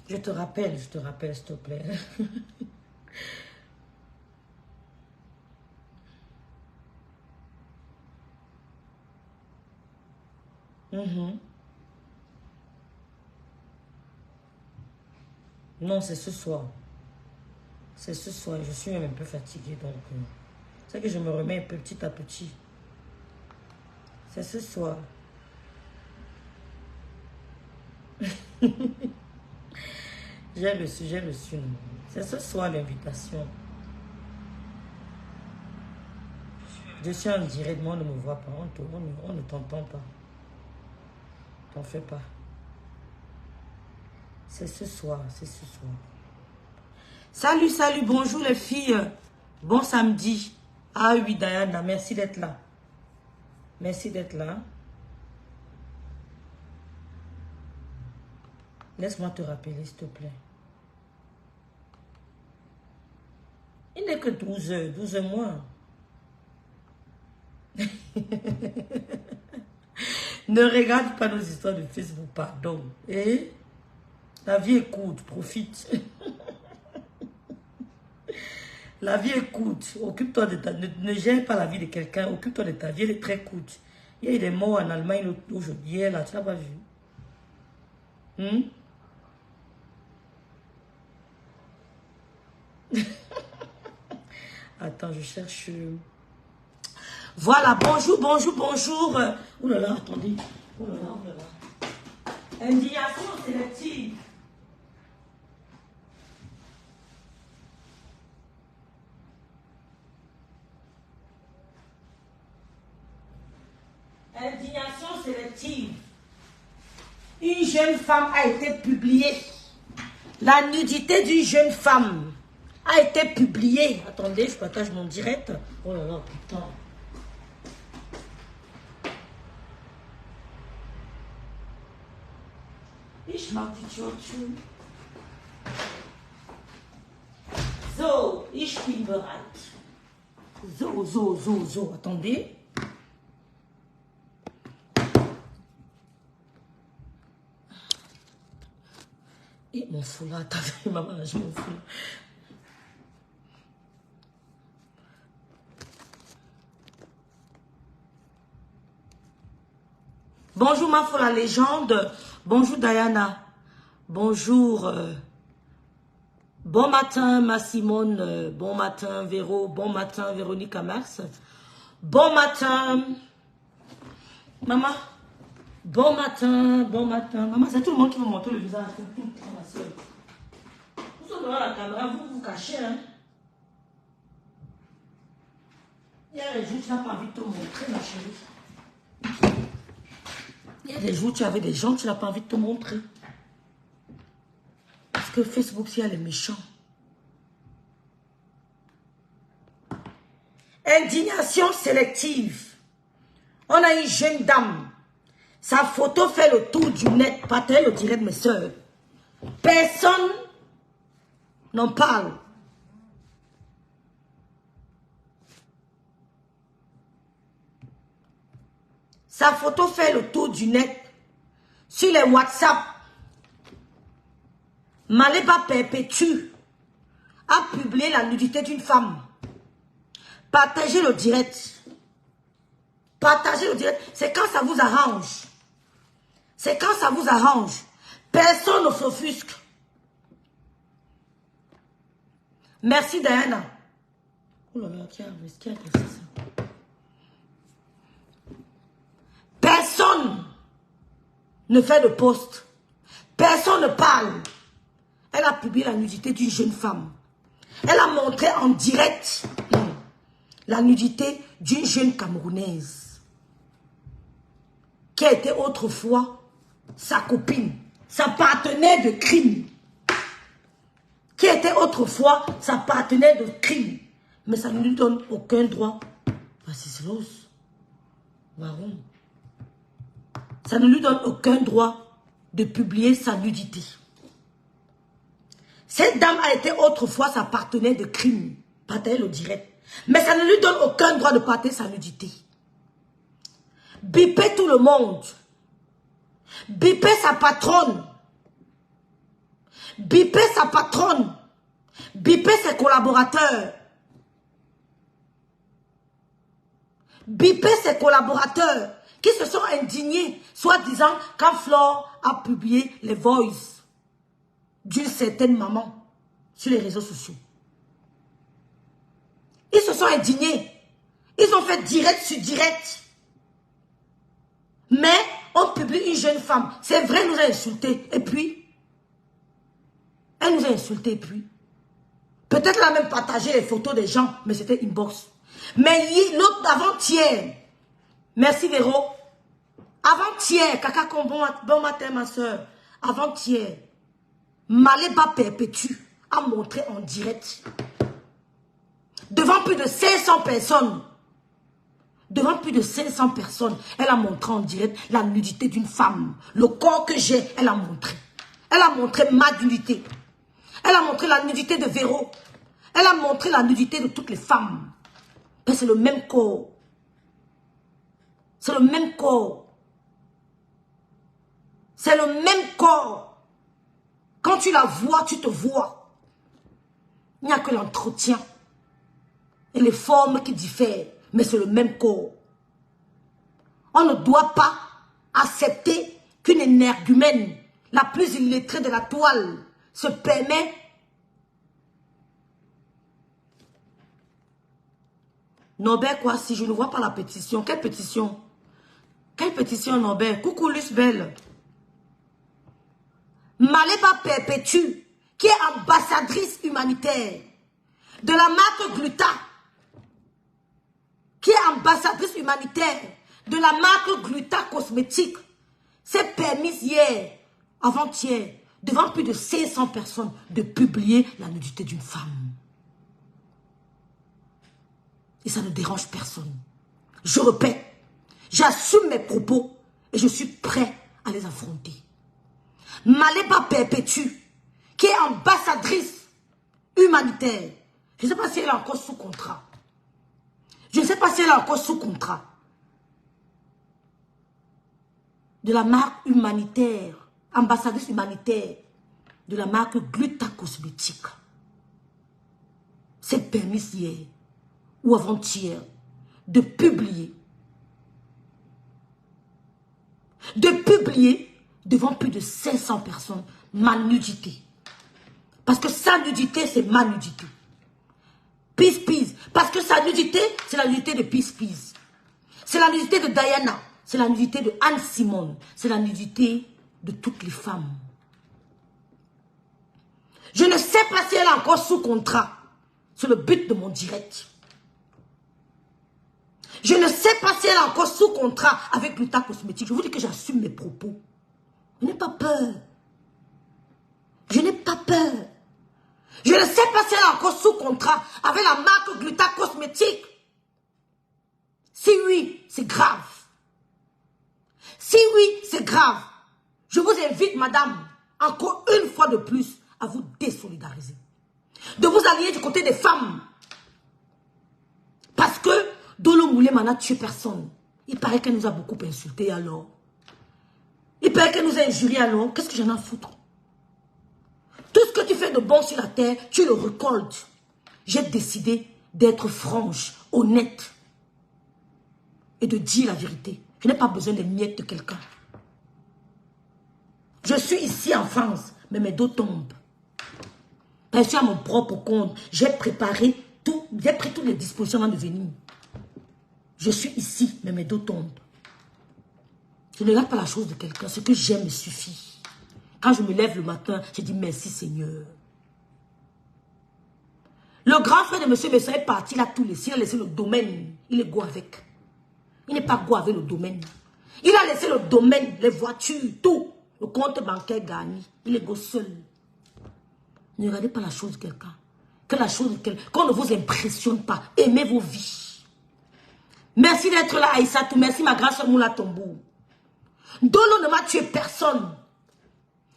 Je te rappelle, s'il te plaît. Mhm. Non, c'est ce soir. C'est ce soir. Je suis même un peu fatiguée, donc... c'est que je me remets un peu petit à petit. C'est ce soir. J'ai reçu, j'ai reçu. C'est ce soir l'invitation. Je suis en direct, moi on ne me voit pas, on ne t'entend pas. T'en fais pas. C'est ce soir, c'est ce soir. Salut, salut, bonjour les filles. Bon samedi. Ah oui, Diana, merci d'être là. Merci d'être là. Laisse-moi te rappeler, s'il te plaît. Il n'est que 12 heures, 12 heures moins. Ne regarde pas nos histoires de Facebook, pardon. Et la vie est courte, profite. La vie est courte. Occupe-toi de ta... Ne gère pas la vie de quelqu'un. Occupe-toi de ta vie, elle est très courte. Il y a eu des morts en Allemagne aujourd'hui, hier, là, tu n'as pas vu. Attends, je cherche... Voilà, bonjour, bonjour, bonjour. Ouh là là, attendez. Ouh là là, ouh là là. Indignation sélective. Indignation sélective. Une jeune femme a été publiée. La nudité d'une jeune femme a été publiée. Attendez, je partage mon direct. Oh là là, putain. Ich mag die Tschotschun. So, ich bin bereit. So. Attendez. Et mon foulard, attendez, maman, je m'en fous. Bonjour ma folle la légende. Bonjour Diana. Bonjour. Bon matin ma Simone. Bon matin Véro. Bon matin Véronique Amers. Bon matin. Maman. Bon matin. Maman, c'est tout le monde qui me montre le visage. Vous êtes devant la caméra, vous cachez. Hein? Il y a des jours tu n'as pas envie de te montrer, ma chérie. Il y a des jours où tu avais des gens, tu n'as pas envie de te montrer. Parce que Facebook, il y a les méchants. Indignation sélective. On a une jeune dame. Sa photo fait le tour du net. Partagez le direct, mes soeurs. Personne n'en parle. Sa photo fait le tour du net. Sur les WhatsApp. Maléba Perpétue a publié la nudité d'une femme. Partagez le direct. Partagez le direct. C'est quand ça vous arrange. C'est quand ça vous arrange. Personne ne s'offusque. Merci Diana. Oh là là, qui a fait ça? Personne ne fait de post. Personne ne parle. Elle a publié la nudité d'une jeune femme. Elle a montré en direct la nudité d'une jeune Camerounaise qui a été autrefois sa copine, sa partenaire de crime. Qui était autrefois sa partenaire de crime. Mais ça ne lui donne aucun droit. Warum? Ça ne lui donne aucun droit de publier sa nudité. Cette dame a été autrefois sa partenaire de crime. Partagez le direct. Mais ça ne lui donne aucun droit de partager sa nudité. Bipez tout le monde. Bipez sa patronne. Bipez sa patronne. Bipez ses collaborateurs. Bipez ses collaborateurs qui se sont indignés, soi-disant, quand Flore a publié les voices d'une certaine maman sur les réseaux sociaux. Ils se sont indignés. Ils ont fait direct sur direct. Mais on publie une jeune femme. C'est vrai, elle nous a insultés. Et puis, elle nous a insultés. Et puis, peut-être elle a même partagé les photos des gens, mais c'était inbox. Mais l'autre avant-hier, merci Véro, avant-hier, Kaka Combo, bon matin ma soeur, avant-hier, Maléba Perpétue a montré en direct, devant plus de 500 personnes, elle a montré en direct la nudité d'une femme. Le corps que j'ai, elle a montré. Elle a montré ma nudité. Elle a montré la nudité de Véro. Elle a montré la nudité de toutes les femmes. Mais c'est le même corps. C'est le même corps. C'est le même corps. Quand tu la vois, tu te vois. Il n'y a que l'entretien et les formes qui diffèrent. Mais c'est le même corps. On ne doit pas accepter qu'une énergumène, la plus illettrée de la toile, se permet Norbert quoi, si je ne vois pas la pétition. Quelle pétition? Quelle pétition Norbert? Coucou Luce Belle. Maléba Perpétue, qui est ambassadrice humanitaire de la marque Gluta, qui est ambassadrice humanitaire de la marque Gluta Cosmétique, s'est permise hier, avant-hier, devant plus de 500 personnes, de publier la nudité d'une femme. Et ça ne dérange personne. Je répète, j'assume mes propos et je suis prêt à les affronter. Maléba Perpétue, qui est ambassadrice humanitaire, je ne sais pas si elle est encore sous contrat. Je ne sais pas si elle est encore sous contrat. De la marque humanitaire, ambassadrice humanitaire, de la marque Gluta Cosmétique. C'est permis hier ou avant-hier de publier devant plus de 500 personnes ma nudité. Parce que sa nudité, c'est ma nudité. Peace, peace. Parce que sa nudité, c'est la nudité de Peace, peace. C'est la nudité de Diana. C'est la nudité de Anne Simone. C'est la nudité de toutes les femmes. Je ne sais pas si elle est encore sous contrat. C'est le but de mon direct. Je ne sais pas si elle est encore sous contrat avec Gluta Cosmétique. Je vous dis que j'assume mes propos. Je n'ai pas peur. Je n'ai pas peur. Je ne sais pas si elle est encore sous contrat avec la marque Gluta Cosmétique. Si oui, c'est grave. Si oui, c'est grave. Je vous invite, madame, encore une fois de plus, à vous désolidariser. De vous allier du côté des femmes. Parce que Dolo Moulema n'a tué personne. Il paraît qu'elle nous a beaucoup insultés alors. Il paraît qu'elle nous a injuriés alors. Qu'est-ce que j'en ai à foutre? Tout ce que tu fais de bon sur la terre, tu le récoltes. J'ai décidé d'être franche, honnête. Et de dire la vérité. Je n'ai pas besoin des miettes de quelqu'un. Je suis ici en France, mais mes dos tombent. Je suis à mon propre compte. J'ai préparé tout, j'ai pris toutes les dispositions avant de venir. Je suis ici, mais mes dos tombent. Je ne regarde pas la chose de quelqu'un. Ce que j'aime me suffit. Quand je me lève le matin, je dis merci Seigneur. Le grand frère de monsieur Besson est parti, il a tout laissé. Il a laissé le domaine. Il est go avec. Il n'est pas go avec le domaine. Il a laissé le domaine, les voitures, tout. Le compte bancaire gagné. Il est go seul. Ne regardez pas la chose de quelqu'un. Que la chose de quelqu'un. Qu'on ne vous impressionne pas. Aimez vos vies. Merci d'être là, Aïssatou. Merci, ma grâce Moula Tombou. Dolo ne m'a tué personne.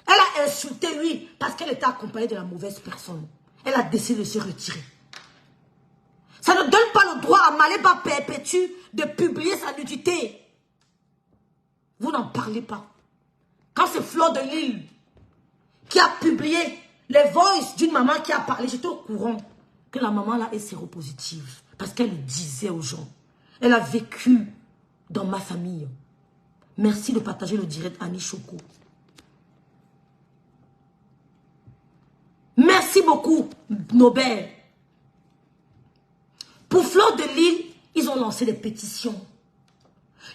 Elle a insulté lui parce qu'elle était accompagnée de la mauvaise personne. Elle a décidé de se retirer. Ça ne donne pas le droit à Maléba Perpétue de publier sa nudité. Vous n'en parlez pas. Quand c'est Flore de Lille qui a publié les voices d'une maman qui a parlé, j'étais au courant que la maman là est séropositive. Parce qu'elle le disait aux gens. Elle a vécu dans ma famille. Merci de partager le direct, Annie Choco. Merci beaucoup, Nobel. Pour Fleur de Lille, ils ont lancé des pétitions.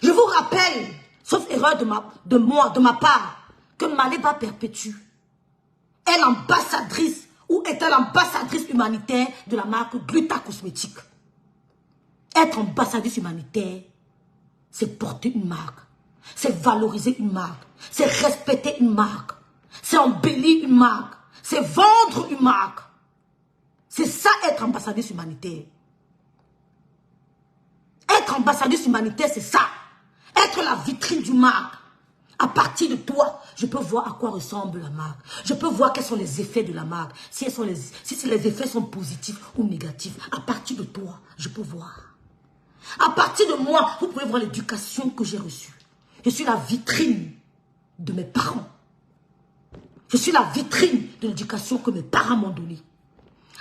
Je vous rappelle, sauf erreur de ma part, que Maléba Perpétue est l'ambassadrice ou était l'ambassadrice humanitaire de la marque Gluta Cosmétique. Être ambassadrice humanitaire, c'est porter une marque, c'est valoriser une marque, c'est respecter une marque, c'est embellir une marque, c'est vendre une marque. C'est ça être ambassadrice humanitaire. Être ambassadrice humanitaire, c'est ça. Être la vitrine du marque. À partir de toi, je peux voir à quoi ressemble la marque. Je peux voir quels sont les effets de la marque. Si les effets sont positifs ou négatifs. À partir de toi, je peux voir. À partir de moi, vous pouvez voir l'éducation que j'ai reçue. Je suis la vitrine de mes parents. Je suis la vitrine de l'éducation que mes parents m'ont donnée.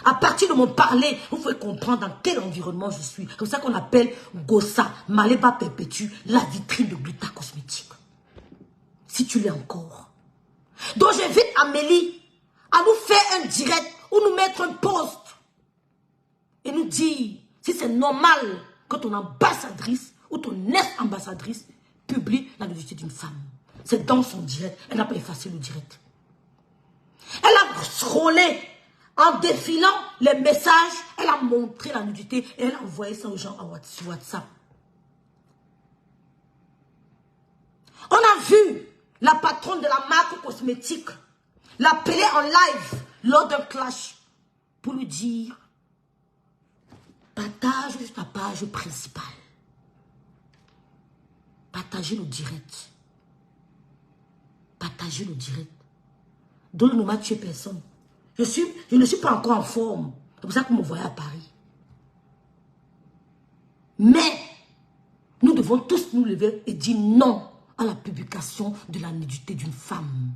À partir de mon parler, vous pouvez comprendre dans quel environnement je suis. C'est comme ça qu'on appelle Gossa, Maléba Perpétue, la vitrine de Gluta Cosmétique. Si tu l'es encore. Donc j'invite Amélie à nous faire un direct ou nous mettre un post et nous dire si c'est normal que ton ambassadrice ou ton ex-ambassadrice publie la nudité d'une femme. C'est dans son direct. Elle n'a pas effacé le direct. Elle a scrollé en défilant les messages. Elle a montré la nudité et elle a envoyé ça aux gens sur WhatsApp. On a vu la patronne de la marque cosmétique l'appeler en live lors d'un clash pour lui dire partage ta page principale. Partagez le direct. Partagez le direct. Dans le moment, tu es personne. Je ne suis pas encore en forme. C'est pour ça que vous me voyez à Paris. Mais nous devons tous nous lever et dire non à la publication de la nudité d'une femme.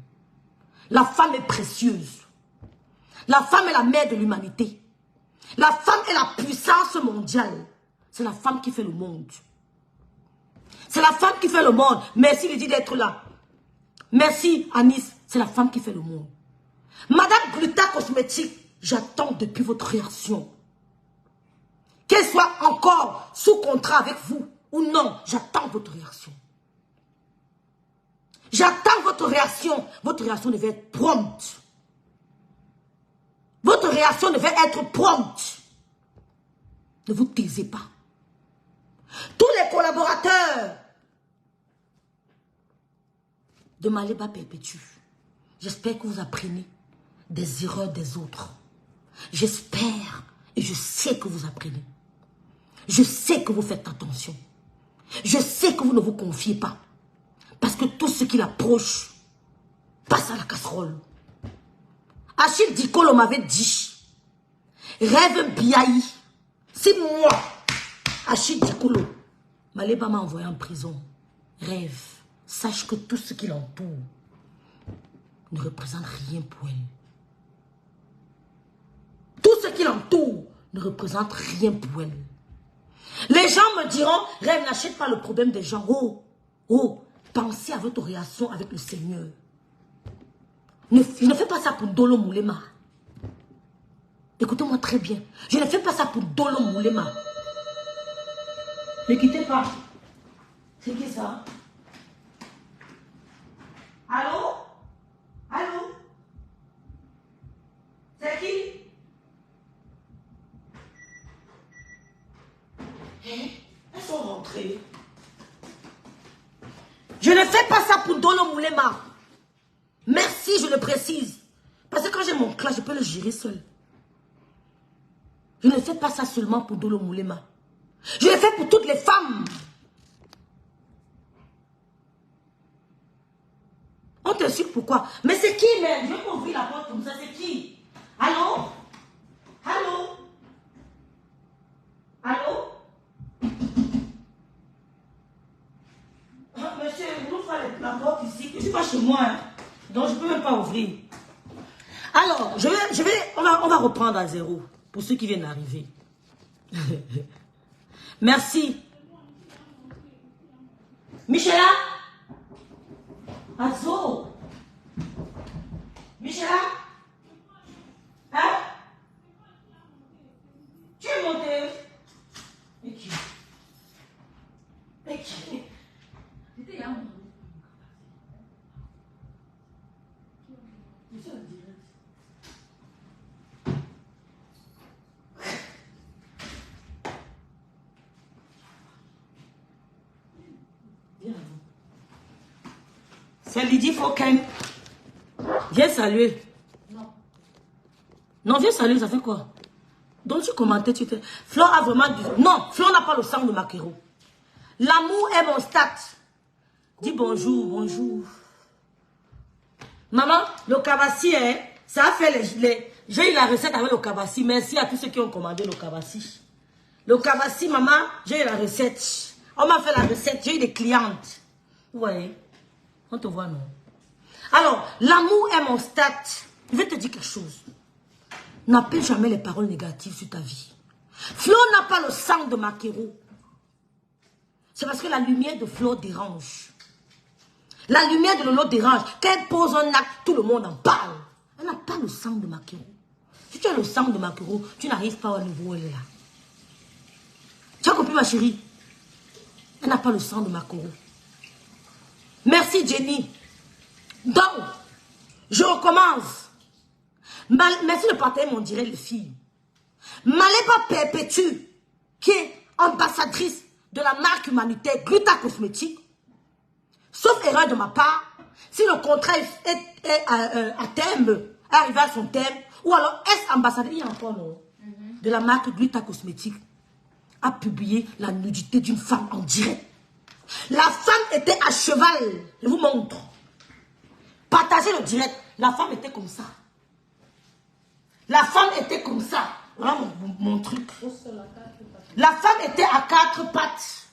La femme est précieuse. La femme est la mère de l'humanité. La femme est la puissance mondiale. C'est la femme qui fait le monde. C'est la femme qui fait le monde. Merci Lydie d'être là. Merci Anis. C'est la femme qui fait le monde. Madame Gluta Cosmétique, j'attends depuis votre réaction. Qu'elle soit encore sous contrat avec vous ou non, j'attends votre réaction. J'attends votre réaction. Votre réaction devait être prompte. Votre réaction devait être prompte. Ne vous taisez pas. Tous les collaborateurs de Maléba Perpétue, j'espère que vous apprenez des erreurs des autres. J'espère et je sais que vous apprenez. Je sais que vous faites attention. Je sais que vous ne vous confiez pas. Parce que tout ce qui l'approche passe à la casserole. Achille Dikolo m'avait dit, rêve biaï. Si moi, Achille Dikolo, Maléba m'a envoyé en prison, rêve, sache que tout ce qui l'entoure ne représente rien pour elle. Tout ce qui l'entoure ne représente rien pour elle. Les gens me diront, rêve, n'achète pas le problème des gens. Oh, pensez à votre réaction avec le Seigneur. Je ne fais pas ça pour Dolo Moulema. Écoutez-moi très bien. Je ne fais pas ça pour Dolo Moulema. Ne quittez pas. C'est qui ça? Allô? Allô? C'est qui? Elles sont rentrées. Je ne fais pas ça pour Dolo Moulema. Merci, je le précise. Parce que quand j'ai mon clash, je peux le gérer seul. Je ne fais pas ça seulement pour Dolo Moulema. Je le fais pour toutes les femmes. On t'insulte pourquoi? Mais c'est qui, même? Je vais pas ouvrir la porte comme ça, c'est qui? Allô? Allô? Allô? Monsieur, vous ouvrez la porte ici. Je ne suis pas chez moi. Hein. Donc, je ne peux même pas ouvrir. Allô? Alors, on va reprendre à zéro pour ceux qui viennent d'arriver. Merci. Michela? Azo? Michela? Hein? Tu es montée? Et qui? Et qui? C'était là. C'est Lydie Fauquin. Viens saluer. Non. Non, viens saluer, ça fait quoi? Donc tu commentais, tu fais... Flore a vraiment du... Non, Flore n'a pas le sang de Makero. L'amour est mon stat. Dis bonjour, bonjour. Maman, le kabassi, hein, ça a fait les... J'ai eu la recette avec le kabassi. Merci à tous ceux qui ont commandé le kabassi. Le kabassi, maman, j'ai eu la recette. On m'a fait la recette, j'ai eu des clientes. Ouais. On te voit, non? Alors, l'amour est mon stat. Je vais te dire quelque chose. N'appelle jamais les paroles négatives sur ta vie. Flo n'a pas le sang de Makero. C'est parce que la lumière de Flo dérange. La lumière de Lolo dérange. Quand elle pose un acte, tout le monde en parle. Elle n'a pas le sang de Makero. Si tu as le sang de Makero, tu n'arrives pas au niveau où elle est là. Tu as compris, ma chérie? Elle n'a pas le sang de Makero. Merci Jenny. Donc, je recommence. Merci de partager mon direct, les filles. Maléba Perpétue, qui est ambassadrice de la marque humanitaire Gluta Cosmétique, sauf erreur de ma part, si le contrat est à terme, arrivé à son terme, ou alors ex-ambassadrice, il y a encore non, de la marque Gluta Cosmétique, a publié la nudité d'une femme en direct. La femme était à cheval. Je vous montre. Partagez le direct. La femme était comme ça. La femme était comme ça. Voilà mon truc. La femme était à 4 pattes.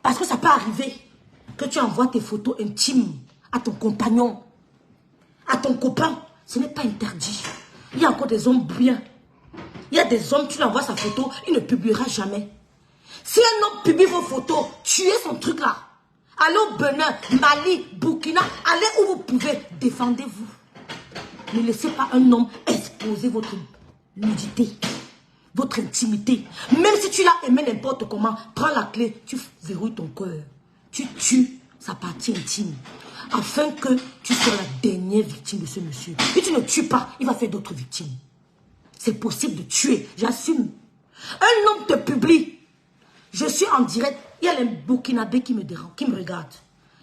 Parce que ça peut arriver que tu envoies tes photos intimes à ton compagnon, à ton copain. Ce n'est pas interdit. Il y a encore des hommes bien. Il y a des hommes, tu lui envoies sa photo, il ne publiera jamais. Si un homme publie vos photos, tuez son truc là. Allez au Bénin, Mali, Burkina, allez où vous pouvez, défendez-vous. Ne laissez pas un homme exposer votre nudité, votre intimité. Même si tu l'as aimé n'importe comment, prends la clé, tu verrouilles ton cœur. Tu tues sa partie intime. Afin que tu sois la dernière victime de ce monsieur. Si tu ne tues pas, il va faire d'autres victimes. C'est possible de tuer, j'assume. Un homme te publie. Je suis en direct. Il y a les Burkinabés qui me regardent.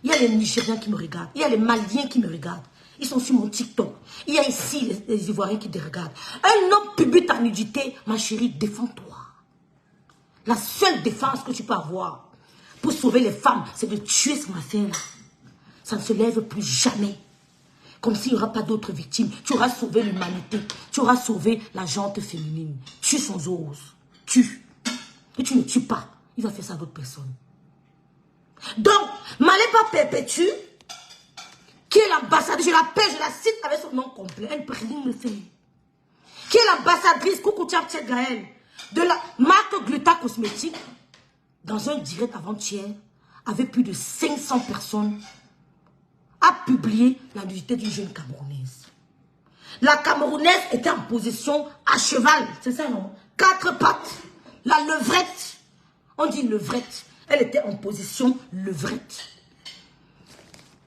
Il y a les Nigériens qui me regardent. Il y a les Maliens qui me regardent. Ils sont sur mon TikTok. Il y a ici les Ivoiriens qui te regardent. Un homme publie ta nudité. Ma chérie, défends-toi. La seule défense que tu peux avoir pour sauver les femmes, c'est de tuer cette affaire-là. Ça ne se lève plus jamais. Comme s'il n'y aura pas d'autres victimes. Tu auras sauvé l'humanité. Tu auras sauvé la gente féminine. Tue sans ose. Tue. Et tu ne tues pas. Il va faire ça à d'autres personnes. Donc, Maléba Perpétue, qui est l'ambassadrice, je l'appelle, je la cite avec son nom complet. Elle ne peut rien me faire. Qui est l'ambassadrice, coucou Tchap Gaël, de la marque Gluta Cosmétique, dans un direct avant-hier, avec plus de 500 personnes, a publié la nudité d'une jeune Camerounaise. La Camerounaise était en position à cheval, c'est ça non? 4 pattes, la levrette, on dit levrette, elle était en position levrette.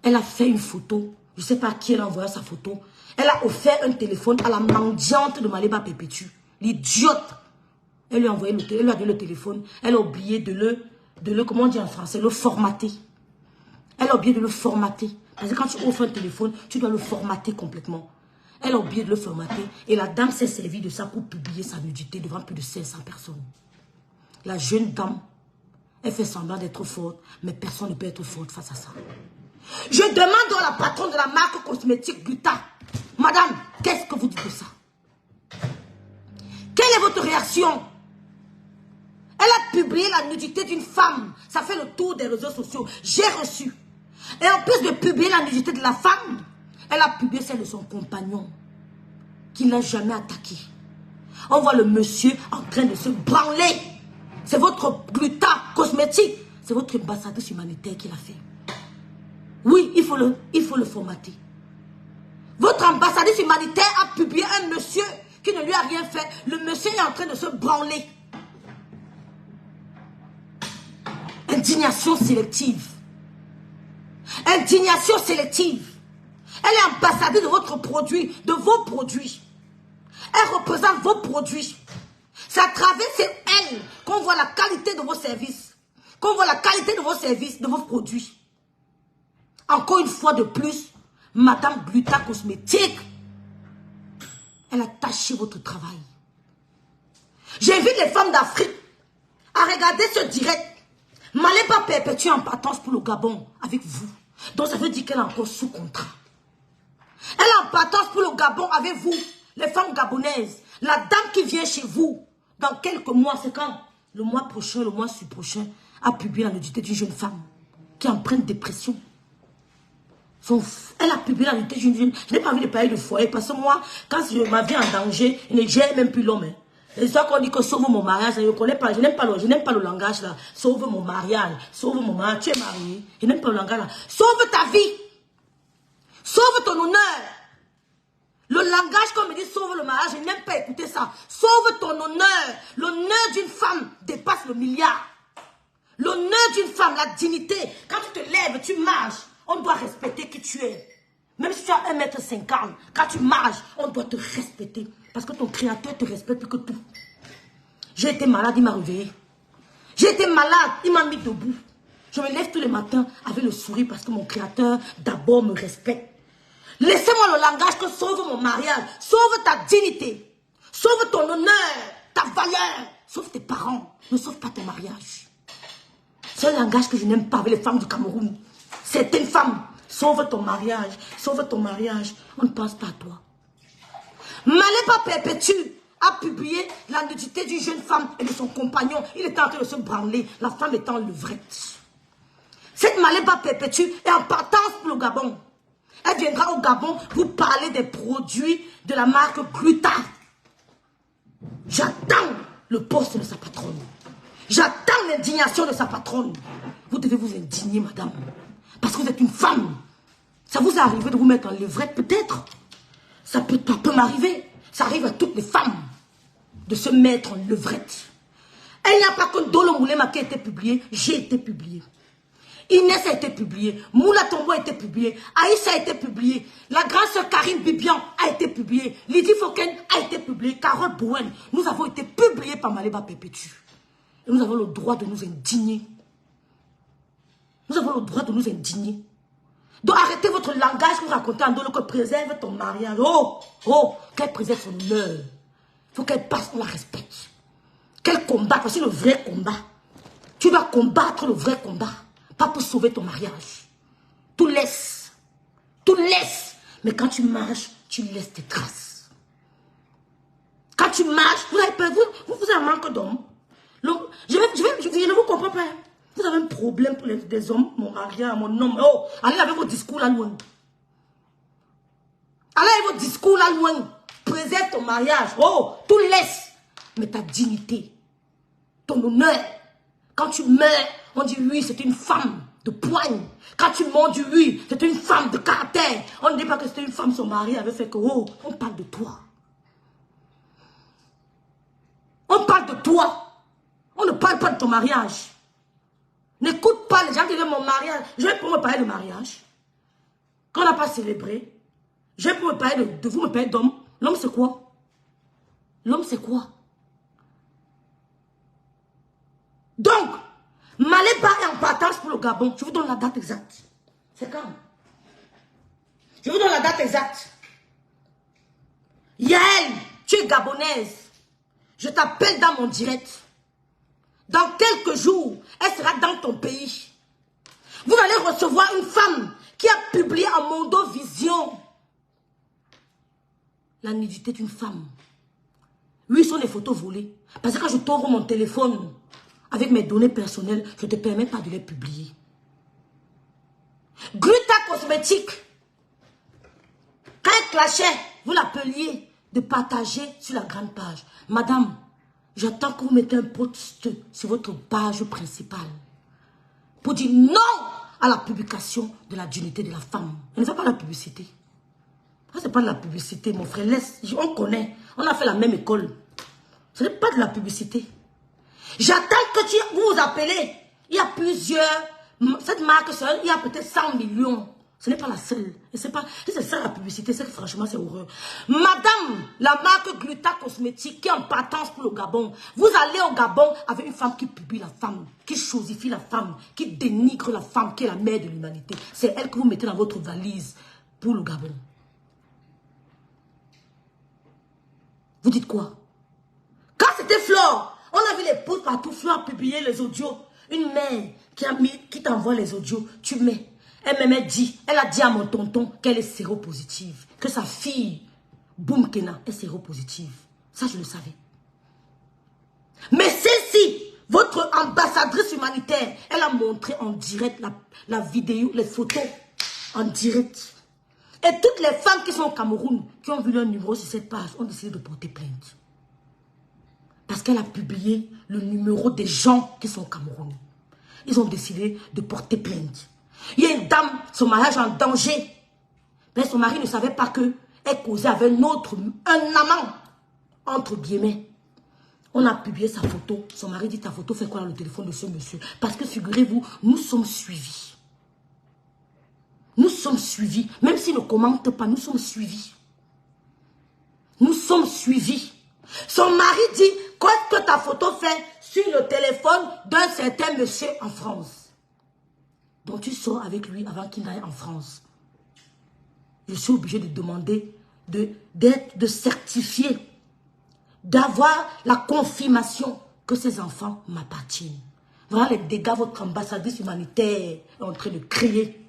Elle a fait une photo, je ne sais pas à qui elle a envoyé sa photo, elle a offert un téléphone à la mendiante de Maléba Perpétue, l'idiote. Elle lui a envoyé elle lui a donné le téléphone, elle a oublié de le, comment on dit en français, le formater. Elle a oublié de le formater. Parce que quand tu offres un téléphone, tu dois le formater complètement. Elle a oublié de le formater. Et la dame s'est servie de ça pour publier sa nudité devant plus de 500 personnes. La jeune dame, elle fait semblant d'être forte, mais personne ne peut être forte face à ça. Je demande à la patronne de la marque cosmétique Gluta, madame, qu'est-ce que vous dites de ça? Quelle est votre réaction? Elle a publié la nudité d'une femme. Ça fait le tour des réseaux sociaux. J'ai reçu. Et en plus de publier la nudité de la femme, Elle a publié celle de son compagnon, qui n'a jamais attaqué. On voit le monsieur en train de se branler. C'est votre gluta cosmétique. C'est votre ambassadrice humanitaire qui l'a fait. Oui, il faut le formater. Votre ambassadrice humanitaire a publié un monsieur qui ne lui a rien fait. Le monsieur est en train de se branler. Indignation sélective. Indignation sélective. Elle est ambassadrice de votre produit, de vos produits. Elle représente vos produits. C'est à travers elle qu'on voit la qualité de vos services. Qu'on voit la qualité de vos services, de vos produits. Encore une fois de plus, Madame Gluta Cosmétique, elle a taché votre travail. J'invite les femmes d'Afrique à regarder ce direct. Maléba perpétue en partance pour le Gabon avec vous. Donc ça veut dire qu'elle est encore sous contrat. Elle est en partance pour le Gabon avec vous, les femmes gabonaises. La dame qui vient chez vous, dans quelques mois, c'est quand? Le mois prochain, le mois prochain, a publié la nudité d'une jeune femme qui est en pleine dépression. Elle a publié la nudité d'une jeune... Je n'ai pas envie de parler de foyer parce que moi, quand je ma vie en danger, je n'ai même plus l'homme. Et ça qu'on dit que sauve mon mariage, je ne connais pas, je n'aime pas le langage là. Sauve mon mariage, sauve mon mariage, tu es marié. Je n'aime pas le langage là. Sauve ta vie. Sauve ton honneur. Le langage qu'on me dit sauve le mariage, je n'aime pas écouter ça. Sauve ton honneur. L'honneur d'une femme dépasse le milliard. L'honneur d'une femme, la dignité. Quand tu te lèves, tu marches, on doit respecter qui tu es. Même si tu as 1,50 m, quand tu marches, on doit te respecter. Parce que ton créateur te respecte plus que tout. J'ai été malade, il m'a réveillé. J'ai été malade, il m'a mis debout. Je me lève tous les matins avec le sourire parce que mon créateur d'abord me respecte. Laissez-moi le langage que sauve mon mariage. Sauve ta dignité. Sauve ton honneur, ta valeur. Sauve tes parents. Ne sauve pas ton mariage. C'est un langage que je n'aime pas avec les femmes du Cameroun. Certaines femmes, sauve ton mariage. Sauve ton mariage. On ne pense pas à toi. Maléba Perpétue a publié la nudité d'une jeune femme et de son compagnon. Il était en train de se branler. La femme était en levrette. Cette Maléba Perpétue est en partance pour le Gabon. Elle viendra au Gabon vous parler des produits de la marque Gluta. J'attends le poste de sa patronne. J'attends l'indignation de sa patronne. Vous devez vous indigner, madame. Parce que vous êtes une femme. Ça vous est arrivé de vous mettre en levrette, peut-être. Ça peut m'arriver. Ça arrive à toutes les femmes de se mettre en levrette. Et il n'y a pas que Dolo Moulema qui a été publié. J'ai été publié. Inès a été publiée, Moula Tombo a été publiée, Aïssa a été publiée, la grande sœur Karine Bibian a été publiée, Lydie Foken a été publiée, Carole Bowen. Nous avons été publiés par Maléba Perpétue. Et nous avons le droit de nous indigner. Nous avons le droit de nous indigner. Donc arrêtez votre langage que vous racontez en Dolo que préserve ton mariage. Oh, qu'elle préserve son honneur. Il faut qu'elle passe, on la respecte. Qu'elle combatte, c'est le vrai combat. Tu dois combattre le vrai combat. Pas pour sauver ton mariage. Tout laisse. Tout laisse. Mais quand tu marches, tu laisses tes traces. Quand tu marches, vous avez peur, vous avez un manque d'hommes. Je ne vous comprends pas. Vous avez un problème pour des hommes, mon mariage, mon homme. Oh, allez avec vos discours là loin. Allez avec vos discours là loin. Préserve ton mariage. Oh, tout laisse. Mais ta dignité, ton honneur. Quand tu meurs, on dit oui, c'est une femme de poigne. Quand tu mens, on dit oui, c'est une femme de caractère. On ne dit pas que c'était une femme, son mari avait fait que, oh, on parle de toi. On parle de toi. On ne parle pas de ton mariage. N'écoute pas les gens qui disent mon mariage. Je vais pour me parler de mariage. Quand on n'a pas célébré, je vais pour me parler de vous, me parler d'homme. L'homme, c'est quoi? L'homme, c'est quoi? Donc, Maléba est en partance pour le Gabon. Je vous donne la date exacte. C'est quand? Je vous donne la date exacte. Yael, tu es gabonaise. Je t'appelle dans mon direct. Dans quelques jours, elle sera dans ton pays. Vous allez recevoir une femme qui a publié en Mondo Vision la nudité d'une femme. Oui, ce sont des photos volées. Parce que quand je t'ouvre mon téléphone avec mes données personnelles, je ne te permets pas de les publier. Gluta Cosmétique, clashait, vous l'appeliez de partager sur la grande page. Madame, j'attends que vous mettez un post sur votre page principale pour dire non à la publication de la dignité de la femme. On ne fait pas la publicité. Ça, c'est pas de la publicité, mon frère. Laisse, on connaît. On a fait la même école. Ce n'est pas de la publicité. J'attends que vous vous appelez. Il y a plusieurs. Cette marque seule, il y a peut-être 100 millions. Ce n'est pas la seule. Et c'est ça la publicité, c'est que franchement, c'est horreur. Madame, la marque Gluta Cosmétique qui est en partance pour le Gabon. Vous allez au Gabon avec une femme qui publie la femme, qui chosifie la femme, qui dénigre la femme, qui est la mère de l'humanité. C'est elle que vous mettez dans votre valise pour le Gabon. Vous dites quoi? Quand c'était Flore, on a vu les posts partout. Flore a publié les audios. Une mère qui t'envoie les audios, tu mets. Elle a dit à mon tonton qu'elle est séropositive. Que sa fille, Boum Kena, est séropositive. Ça, je le savais. Mais celle-ci, votre ambassadrice humanitaire, elle a montré en direct la vidéo, les photos en direct. Et toutes les femmes qui sont au Cameroun, qui ont vu leur numéro sur cette page, ont décidé de porter plainte. Parce qu'elle a publié le numéro des gens qui sont au Cameroun. Ils ont décidé de porter plainte. Il y a une dame, son mariage en danger. Mais son mari ne savait pas qu'elle causait avec un amant, entre guillemets. On a publié sa photo. Son mari dit, ta photo fait quoi dans le téléphone de ce monsieur? Parce que figurez-vous, nous sommes suivis. Nous sommes suivis. Même s'il ne commente pas, nous sommes suivis. Nous sommes suivis. Son mari dit, qu'est-ce que ta photo fait sur le téléphone d'un certain monsieur en France? Donc tu sors avec lui avant qu'il n'aille en France. Je suis obligé de demander de certifier, d'avoir la confirmation que ces enfants m'appartiennent. Voilà les dégâts que votre ambassadrice humanitaire est en train de créer.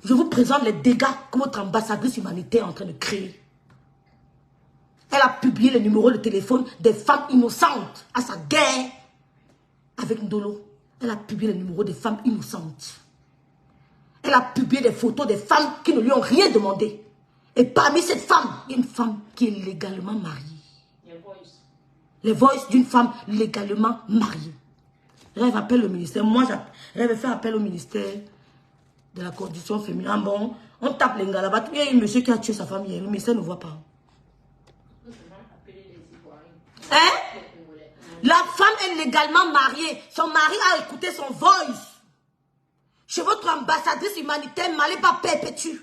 Je vous présente les dégâts que votre ambassadrice humanitaire est en train de créer. Elle a publié le numéro de téléphone des femmes innocentes à sa guerre avec Ndolo. Elle a publié le numéro des femmes innocentes. Elle a publié des photos des femmes qui ne lui ont rien demandé. Et parmi cette femme, il y a une femme qui est légalement mariée. Les voices d'une femme légalement mariée. Rêve appelle le ministère. Moi, j'avais fait appel au ministère de la condition féminine. Bon, on tape les gars là-bas. Il y a un monsieur qui a tué sa femme hier. Le ministère ne voit pas. Hein? La femme est légalement mariée. Son mari a écouté son voice. Chez votre ambassadrice humanitaire, n'allez pas perpétue.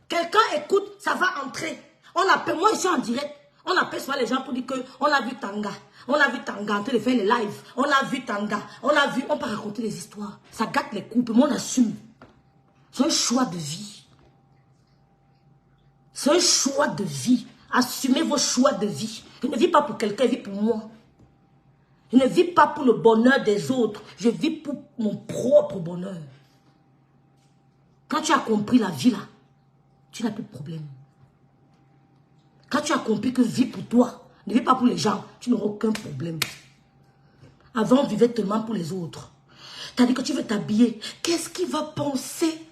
Quelqu'un écoute, ça va entrer. On appelle, moi je suis en direct. On appelle soit les gens pour dire que on a vu Tanga. On a vu Tanga en train de faire les lives. On a vu Tanga. On peut raconter des histoires. Ça gâte les couples, mais on assume. C'est un choix de vie. C'est un choix de vie. Assumez vos choix de vie. Je ne vis pas pour quelqu'un, je vis pour moi. Je ne vis pas pour le bonheur des autres. Je vis pour mon propre bonheur. Quand tu as compris la vie là, tu n'as plus de problème. Quand tu as compris que vis pour toi, ne vis pas pour les gens, tu n'auras aucun problème. Avant, on vivait tellement pour les autres. Tandis que tu veux t'habiller. Qu'est-ce qu'il va penser?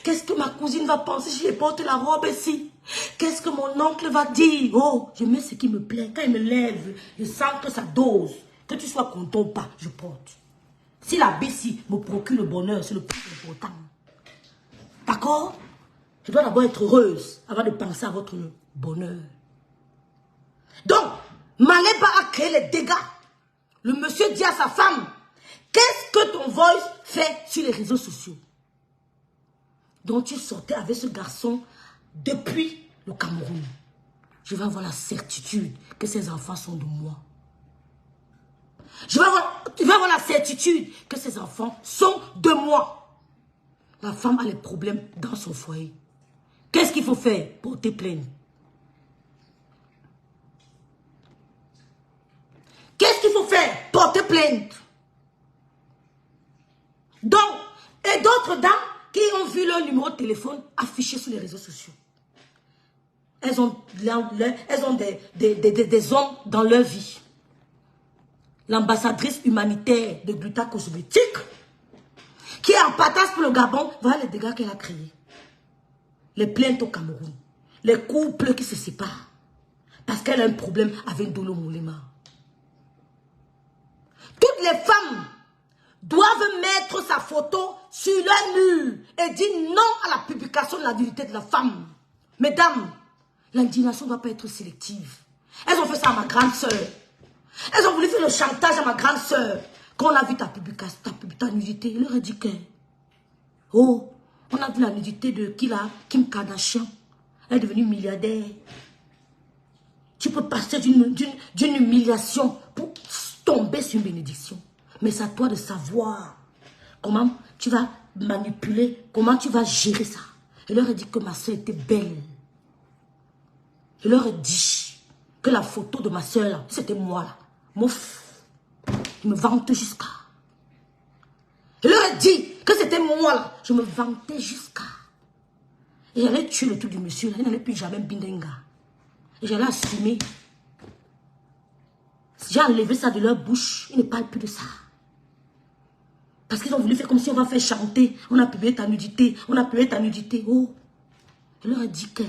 Qu'est-ce que ma cousine va penser si je porte la robe ici? Qu'est-ce que mon oncle va dire? Oh, je mets ce qui me plaît. Quand il me lève, je sens que ça dose. Que tu sois content ou pas, je porte. Si la BC me procure le bonheur, c'est le plus important. D'accord? Je dois d'abord être heureuse avant de penser à votre bonheur. Donc, Maléba a créé les dégâts. Le monsieur dit à sa femme, qu'est-ce que ton voice fait sur les réseaux sociaux? Donc tu sortais avec ce garçon depuis le Cameroun. Je vais avoir la certitude que ces enfants sont de moi. Tu vas avoir la certitude que ces enfants sont de moi. La femme a les problèmes dans son foyer. Qu'est-ce qu'il faut faire? Porter plainte. Qu'est-ce qu'il faut faire? Porter plainte. Donc, et d'autres dames qui ont vu leur numéro de téléphone affiché sur les réseaux sociaux. Elles ont des hommes dans leur vie. L'ambassadrice humanitaire de Gluta Cosmétique, qui est en partage pour le Gabon, voilà les dégâts qu'elle a créés. Les plaintes au Cameroun. Les couples qui se séparent. Parce qu'elle a un problème avec Dolo Moulema. Toutes les femmes doivent mettre sa photo sur leur mur et dire non à la publication de la dignité de la femme. Mesdames, l'indignation ne doit pas être sélective. Elles ont fait ça à ma grande soeur. Elles ont voulu faire le chantage à ma grande soeur. Quand on a vu ta publication, ta nudité, elle leur a dit que... Oh, on a vu la nudité de qui là? Kim Kardashian. Elle est devenue milliardaire. Tu peux passer d'une humiliation pour tomber sur une bénédiction. Mais c'est à toi de savoir comment tu vas manipuler, comment tu vas gérer ça. Je leur ai dit que ma soeur était belle. Je leur ai dit que la photo de ma soeur, c'était moi là. Mouf. Je me vante jusqu'à. Je leur ai dit que c'était moi là. Je me vantais jusqu'à. Et j'allais tuer le truc du monsieur là. Il n'allait plus jamais bindenga. Et j'allais assumer. J'ai enlevé ça de leur bouche. Ils ne parlent plus de ça. Parce qu'ils ont voulu faire comme si on va faire chanter. On a publié ta nudité. On a publié ta nudité. Oh. Je leur ai dit que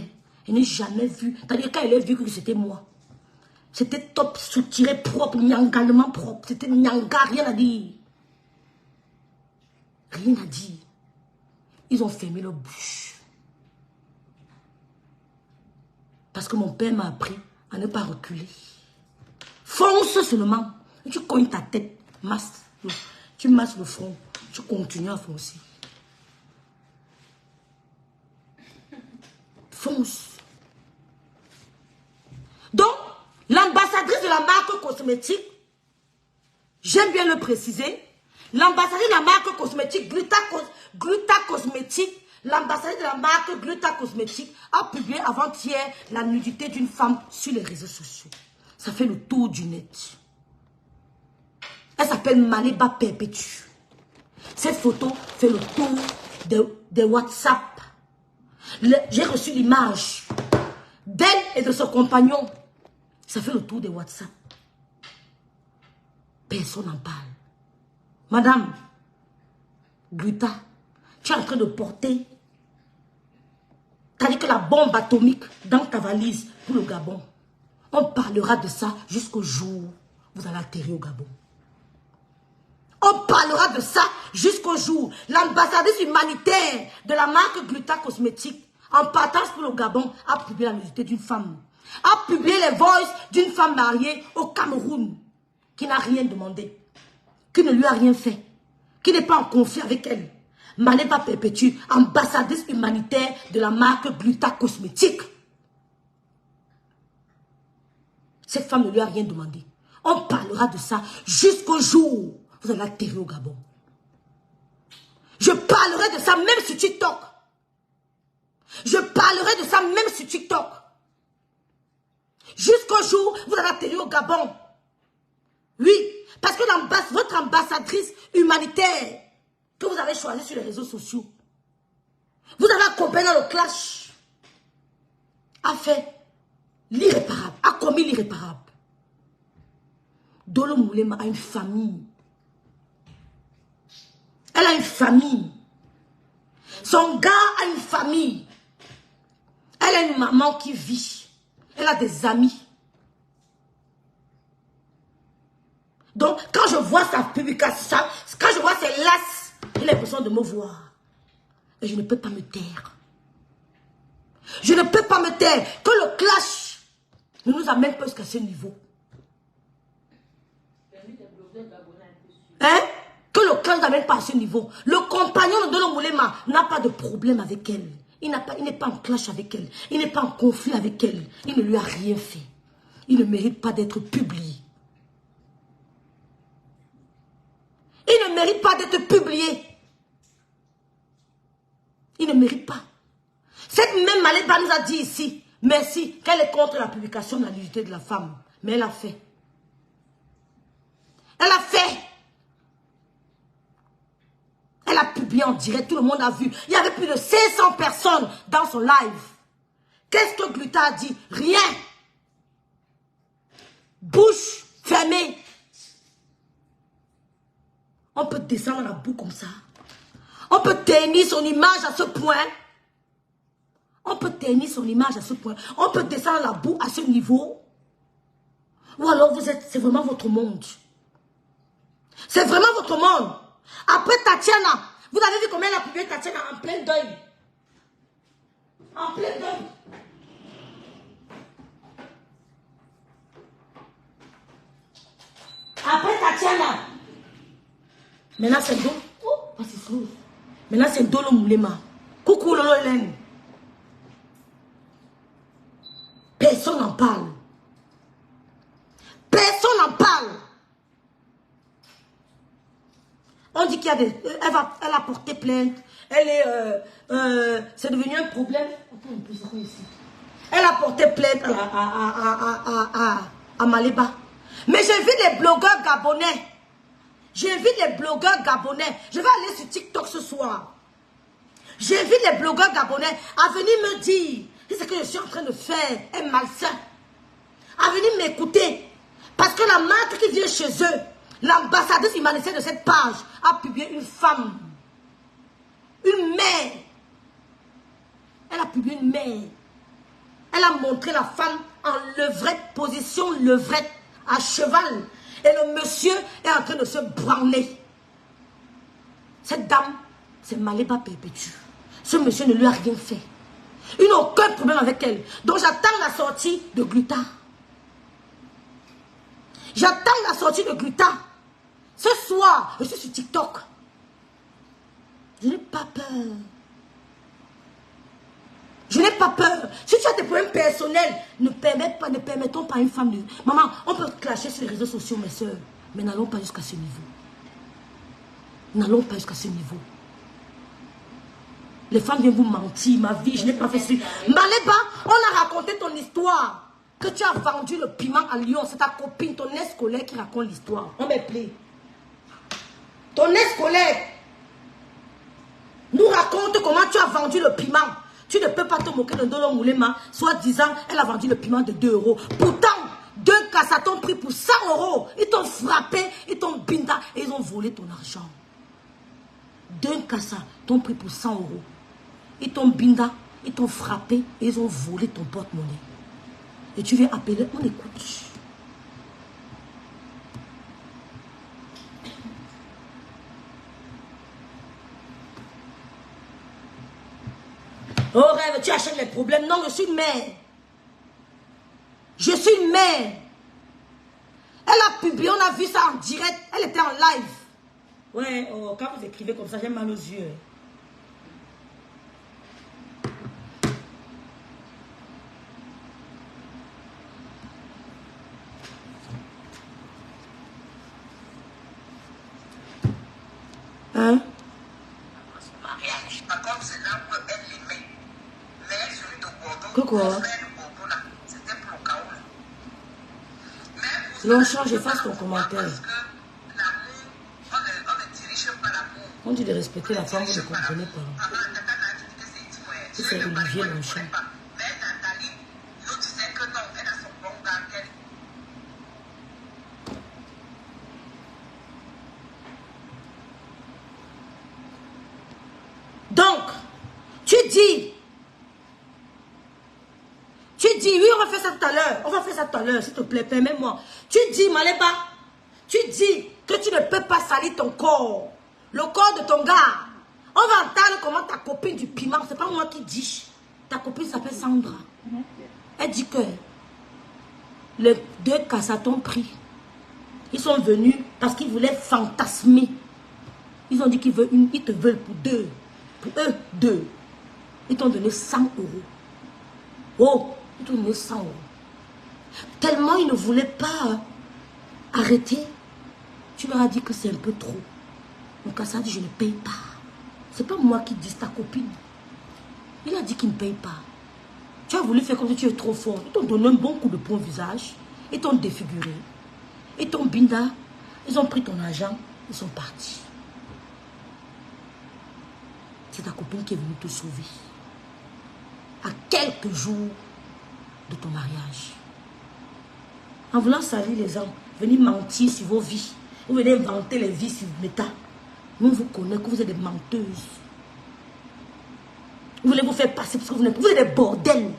je n'ai jamais vu. C'est-à-dire quand elle a vu que c'était moi. C'était top, soutiré, propre, nyangalement propre. C'était nyanga, rien à dire. Rien à dire. Ils ont fermé leur bouche. Parce que mon père m'a appris à ne pas reculer. Fonce seulement. Et tu cognes ta tête. Masse. Tu masses le front. Tu continues à foncer. Fonce. Donc, l'ambassadrice de la marque cosmétique, j'aime bien le préciser, l'ambassadrice de la marque cosmétique, Gluta Cosmétique, l'ambassadrice de la marque Gluta Cosmétique a publié avant-hier la nudité d'une femme sur les réseaux sociaux. Ça fait le tour du net. Elle s'appelle Maniba Perpétue. Cette photo fait le tour de WhatsApp. J'ai reçu l'image d'elle et de son compagnon. Ça fait le tour des WhatsApp. Personne n'en parle. Madame Gluta, tu es en train de porter, t'as dit que la bombe atomique dans ta valise pour le Gabon. On parlera de ça jusqu'au jour où vous allez atterrir au Gabon. On parlera de ça jusqu'au jour. L'ambassadrice humanitaire de la marque Gluta Cosmétique, en partance pour le Gabon, a publié la nudité d'une femme. A publié les voices d'une femme mariée au Cameroun, qui n'a rien demandé, qui ne lui a rien fait, qui n'est pas en conflit avec elle. Maniba Perpétue, ambassadrice humanitaire de la marque Gluta Cosmétique. Cette femme ne lui a rien demandé. On parlera de ça jusqu'au jour où vous allez atterrir au Gabon. Je parlerai de ça même sur TikTok. Je parlerai de ça même sur TikTok. Jusqu'au jour où vous allez atterrir au Gabon. Oui, parce que votre ambassadrice humanitaire que vous avez choisie sur les réseaux sociaux, vous avez accompagné dans le clash, a fait l'irréparable, a commis l'irréparable. Dolo Moulema a une famille. Elle a une famille. Son gars a une famille. Elle a une maman qui vit. Elle a des amis. Donc, quand je vois sa publication, quand je vois ses lasses, j'ai l'impression de me voir. Et je ne peux pas me taire. Je ne peux pas me taire. Que le clash ne nous amène pas jusqu'à ce niveau. Hein? Que le clash n'amène pas à ce niveau. Le compagnon de Dolo Moulema n'a pas de problème avec elle. Il n'est pas en clash avec elle. Il n'est pas en conflit avec elle. Il ne lui a rien fait. Il ne mérite pas d'être publié. Il ne mérite pas d'être publié. Il ne mérite pas. Cette même Maniba nous a dit ici, merci, qu'elle est contre la publication de la nudité de la femme. Mais elle a fait. Elle a fait. Elle a publié en direct, tout le monde a vu. Il y avait plus de 500 personnes dans son live. Qu'est-ce que Gluta a dit? Rien. Bouche fermée. On peut descendre la boue comme ça. On peut tenir son image à ce point. On peut ternir son image à ce point. On peut descendre la boue à ce niveau. Ou alors c'est vraiment votre monde. C'est vraiment votre monde. Après Tatiana, vous avez vu combien elle a publié Tatiana en plein deuil. En plein deuil. Après Tatiana. Maintenant c'est Dolo. Oh, c'est flou. Maintenant c'est Dolo Moulema. Coucou Lolo Hélène. Personne n'en parle. Personne n'en parle. On dit qu'il y a des... Elle a porté plainte. Elle est... c'est devenu un problème. Attends un peu, c'est quoi ici? Elle a porté plainte à Maléba. Mais j'ai vu les blogueurs gabonais. J'ai vu les blogueurs gabonais. Je vais aller sur TikTok ce soir. J'ai vu les blogueurs gabonais à venir me dire ce que je suis en train de faire est malsain. À venir m'écouter. Parce que la marque qui vient chez eux, l'ambassadrice humanitaire de cette page, a publié une femme. Une mère. Elle a publié une mère. Elle a montré la femme en levrette, position levrette, à cheval. Et le monsieur est en train de se branler. Cette dame, c'est Maléba Perpétue. Ce monsieur ne lui a rien fait. Il n'a aucun problème avec elle. Donc j'attends la sortie de Gluta. J'attends la sortie de Gluta. Ce soir, je suis sur TikTok. Je n'ai pas peur. Je n'ai pas peur. Si tu as des problèmes personnels, ne permettons pas à une femme de... Maman, on peut clasher sur les réseaux sociaux, mes soeurs. Mais n'allons pas jusqu'à ce niveau. N'allons pas jusqu'à ce niveau. Les femmes viennent vous mentir. Ma vie, je n'ai pas fait ça. Maléba, on a raconté ton histoire. Que tu as vendu le piment à Lyon. C'est ta copine, ton ex-collègue qui raconte l'histoire. On m'est plaît. Ton ex-collègue nous raconte comment tu as vendu le piment. Tu ne peux pas te moquer de Dolo Moulema, soit disant, elle a vendu le piment de 2 euros. Pourtant, 2 cassas t'ont pris pour 100 euros. Ils t'ont frappé, ils t'ont binda et ils ont volé ton argent. 2 cassas t'ont pris pour 100 euros. Ils t'ont binda, ils t'ont frappé et ils ont volé ton porte-monnaie. Et tu viens appeler, on écoute. Oh rêve, tu achètes les problèmes. Non, je suis une mère. Je suis une mère. Elle a publié, on a vu ça en direct. Elle était en live. Ouais, oh, quand vous écrivez comme ça, j'ai mal aux yeux. Hein? Quoi? Longchamp, j'efface ton commentaire. On dit de respecter la femme, vous ne comprenez pas. C'est Olivier Longchamp. Donc, tu dis, oui, on va faire ça tout à l'heure. On va faire ça tout à l'heure, s'il te plaît, permets-moi. Tu dis, Maléba, tu dis que tu ne peux pas salir ton corps. Le corps de ton gars. On va entendre comment ta copine du piment, c'est pas moi qui dis. Ta copine s'appelle Sandra. Elle dit que les 2 cassas t'ont pris. Ils sont venus parce qu'ils voulaient fantasmer. Ils ont dit qu'ils te veulent pour 2. Pour eux, 2. Ils t'ont donné 100 euros. Oh, ils t'ont donné 100 euros. Tellement ils ne voulaient pas arrêter. Tu leur as dit que c'est un peu trop. Mon cassa dit je ne paye pas. C'est pas moi qui dis, ta copine. Il a dit qu'il ne paye pas. Tu as voulu faire comme si tu es trop fort. Ils t'ont donné un bon coup de poing au visage. Ils t'ont défiguré. Ils t'ont binda. Ils ont pris ton argent. Ils sont partis. C'est ta copine qui est venue te sauver. À quelques jours de ton mariage. En voulant salir les hommes, venir mentir sur vos vies. Vous venez inventer les vies sur Meta. Nous vous connaissons que vous êtes des menteuses. Vous voulez vous faire passer parce que vous êtes des bordels.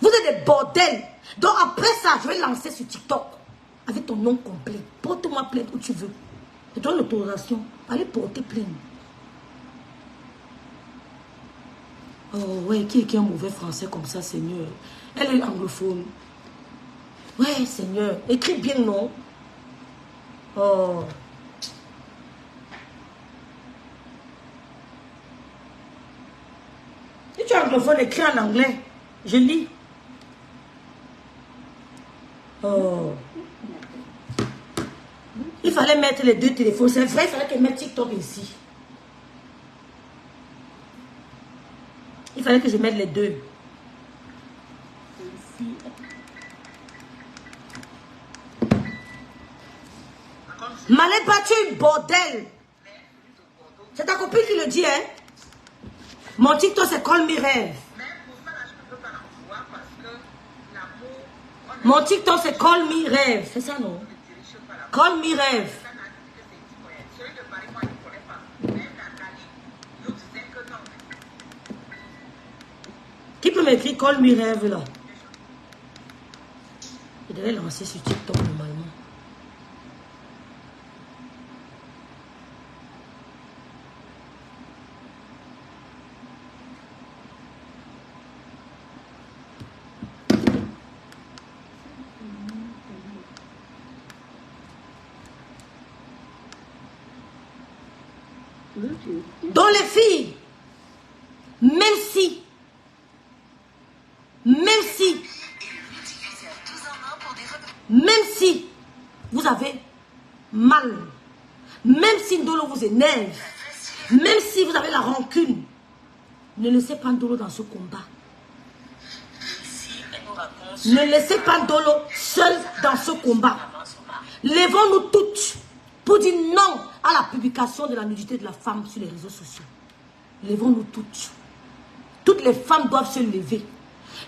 Vous êtes des bordels. Donc après ça, je vais lancer sur TikTok avec ton nom complet. Porte-moi plainte où tu veux. Je donne l'autorisation. Allez porter plainte. Oh ouais, qui est un mauvais français comme ça, Seigneur? Elle est anglophone. Ouais, Seigneur. Écris bien, non? Oh. Si tu es anglophone, écris en anglais. Je lis. Oh. Il fallait mettre les deux téléphones. C'est vrai, il fallait que je mette TikTok ici. Il fallait que je mette les deux. M'allez battu, bordel. C'est ta copine qui le dit, hein? Mon TikTok, c'est Call Me Rêve. Mon TikTok, c'est Call Me Rêve. C'est ça, non? Call Me Rêve. Qui peut m'écrire Call Me Rêve, là? Je devais lancer sur TikTok, normalement. Donc les filles, même si vous avez mal, même si Ndolo vous énerve, même si vous avez la rancune, ne laissez pas Ndolo dans ce combat. Ne laissez pas Ndolo seul dans ce combat. Lèvons-nous toutes pour dire non à la publication de la nudité de la femme sur les réseaux sociaux. Lèvons-nous toutes. Toutes les femmes doivent se lever.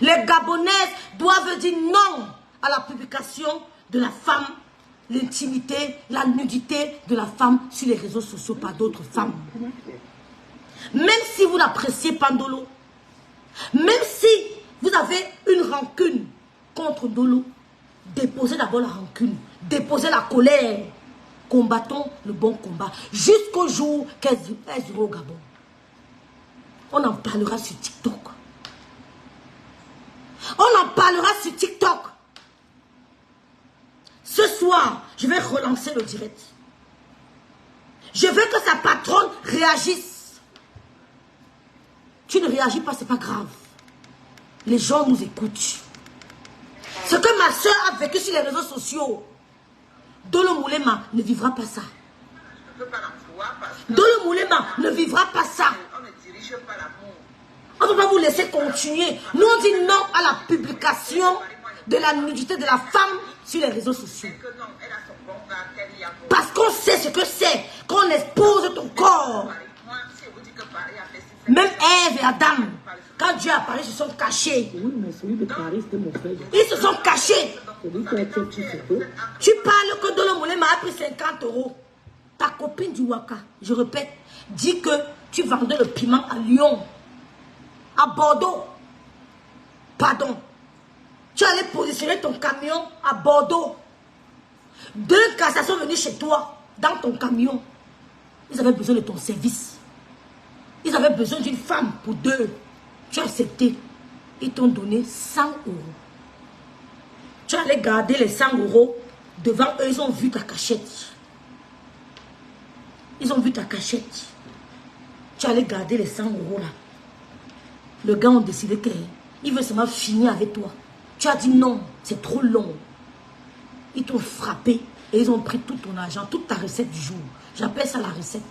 Les Gabonaises doivent dire non à la publication de la femme, l'intimité, la nudité de la femme sur les réseaux sociaux par d'autres femmes. Même si vous n'appréciez pas Ndolo, même si vous avez une rancune contre Ndolo, déposez d'abord la rancune, déposez la colère. Combattons le bon combat jusqu'au jour qu'elle sera au Gabon. On en parlera sur TikTok. On en parlera sur TikTok. Ce soir, je vais relancer le direct. Je veux que sa patronne réagisse. Tu ne réagis pas, c'est pas grave. Les gens nous écoutent. Ce que ma soeur a vécu sur les réseaux sociaux, Ndolo Moulema ne vivra pas ça. Ndolo Moulema ne vivra pas ça. On ne peut pas vous laisser continuer. Nous on dit non à la publication de la nudité de la femme sur les réseaux sociaux. Parce qu'on sait ce que c'est qu'on expose ton corps. Même Ève et Adam, quand Dieu apparaît, ils se sont cachés. Ils se sont cachés. Tu parles que Ndolo Moulema a pris 50 €. Ta copine du Waka, je répète, dit que tu vendais le piment à Lyon, à Bordeaux. Pardon. Tu allais positionner ton camion à Bordeaux. 2 cassations sont venus chez toi, dans ton camion. Ils avaient besoin de ton service. Ils avaient besoin d'une femme pour 2. Tu as accepté. Ils t'ont donné 100 €. Tu allais garder les 100 € devant eux. Ils ont vu ta cachette. Ils ont vu ta cachette. Tu allais garder les 100 € là. Le gars a décidé qu'il veut seulement finir avec toi. Tu as dit non, c'est trop long. Ils t'ont frappé et ils ont pris tout ton argent, toute ta recette du jour. J'appelle ça la recette.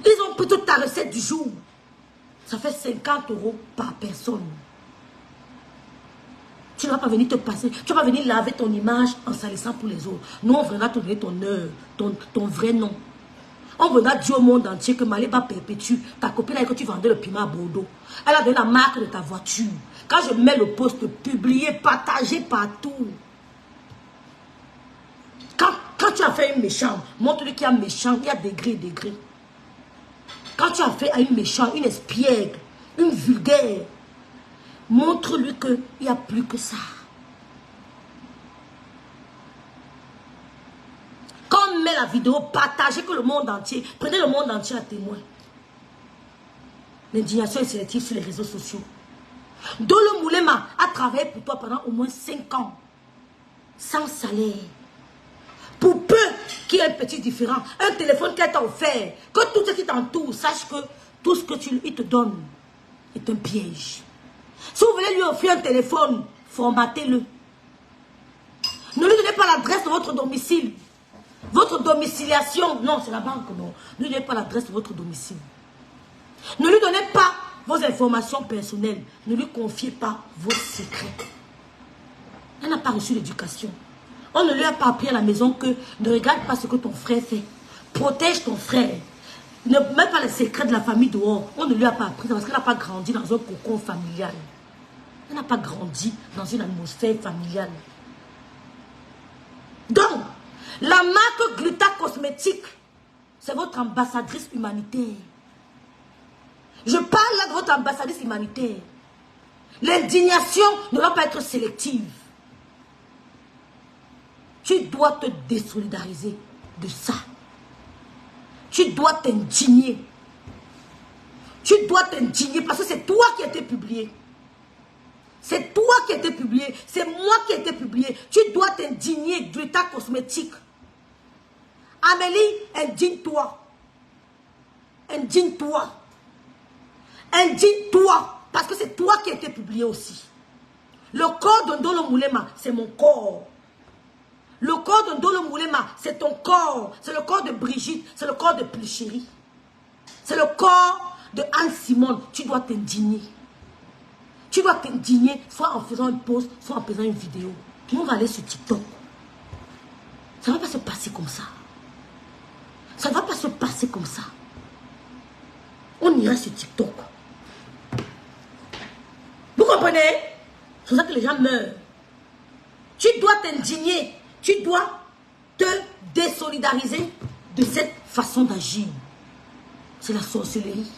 Ils ont pris toute ta recette du jour. Ça fait 50 € par personne. Tu ne vas pas venir te passer. Tu ne vas pas venir laver ton image en salissant pour les autres. Nous, on viendra te donner ton heure, ton vrai nom. On viendra dire au monde entier que Maléba perpétue. Ta copine avec que tu vendais le piment à Bordeaux. Elle a donné la marque de ta voiture. Quand je mets le post publié, partagé partout. Quand Quand tu as fait un méchant, montre-lui qu'il y a méchant, il y a degré et degré. Quand tu as fait à une méchante, une espiègle, une vulgaire, montre-lui qu'il n'y a plus que ça. Quand on met la vidéo, partagez que le monde entier, prenez le monde entier à témoin. L'indignation est sélective sur les réseaux sociaux. Dolo Moulema a travaillé pour toi pendant au moins 5 ans, sans salaire. Pour peu qu'il y ait un petit différent, un téléphone qu'elle t'a offert, que tout ce qui t'entoure, sache que tout ce que il te donne est un piège. Si vous voulez lui offrir un téléphone, formatez-le. Ne lui donnez pas l'adresse de votre domicile. Votre domiciliation, non, c'est la banque, non. Ne lui donnez pas l'adresse de votre domicile. Ne lui donnez pas vos informations personnelles. Ne lui confiez pas vos secrets. Elle n'a pas reçu l'éducation. On ne lui a pas appris à la maison que ne regarde pas ce que ton frère fait. Protège ton frère. Ne mets pas les secrets de la famille dehors. On ne lui a pas appris parce qu'elle n'a pas grandi dans un cocon familial. Elle n'a pas grandi dans une atmosphère familiale. Donc, la marque Gluta Cosmétique, c'est votre ambassadrice humanitaire. Je parle là de votre ambassadrice humanitaire. L'indignation ne doit pas être sélective. Tu dois te désolidariser de ça. Tu dois t'indigner. Tu dois t'indigner parce que c'est toi qui as été publié. C'est toi qui as été publié. C'est moi qui ai été publié. Tu dois t'indigner de ta cosmétique. Amélie, indigne-toi. Indigne-toi. Indigne-toi. Parce que c'est toi qui as été publié aussi. Le corps de Ndolo Moulema, c'est mon corps. Le corps de Ndolo Moulema, c'est ton corps. C'est le corps de Brigitte. C'est le corps de Plichéri. C'est le corps de Anne-Simone. Tu dois t'indigner. Tu dois t'indigner, soit en faisant une pause, soit en faisant une vidéo. Nous, on va aller sur TikTok. Ça ne va pas se passer comme ça. Ça ne va pas se passer comme ça. On ira sur TikTok. Vous comprenez? C'est pour ça que les gens meurent. Tu dois t'indigner. Tu dois te désolidariser de cette façon d'agir. C'est la sorcellerie.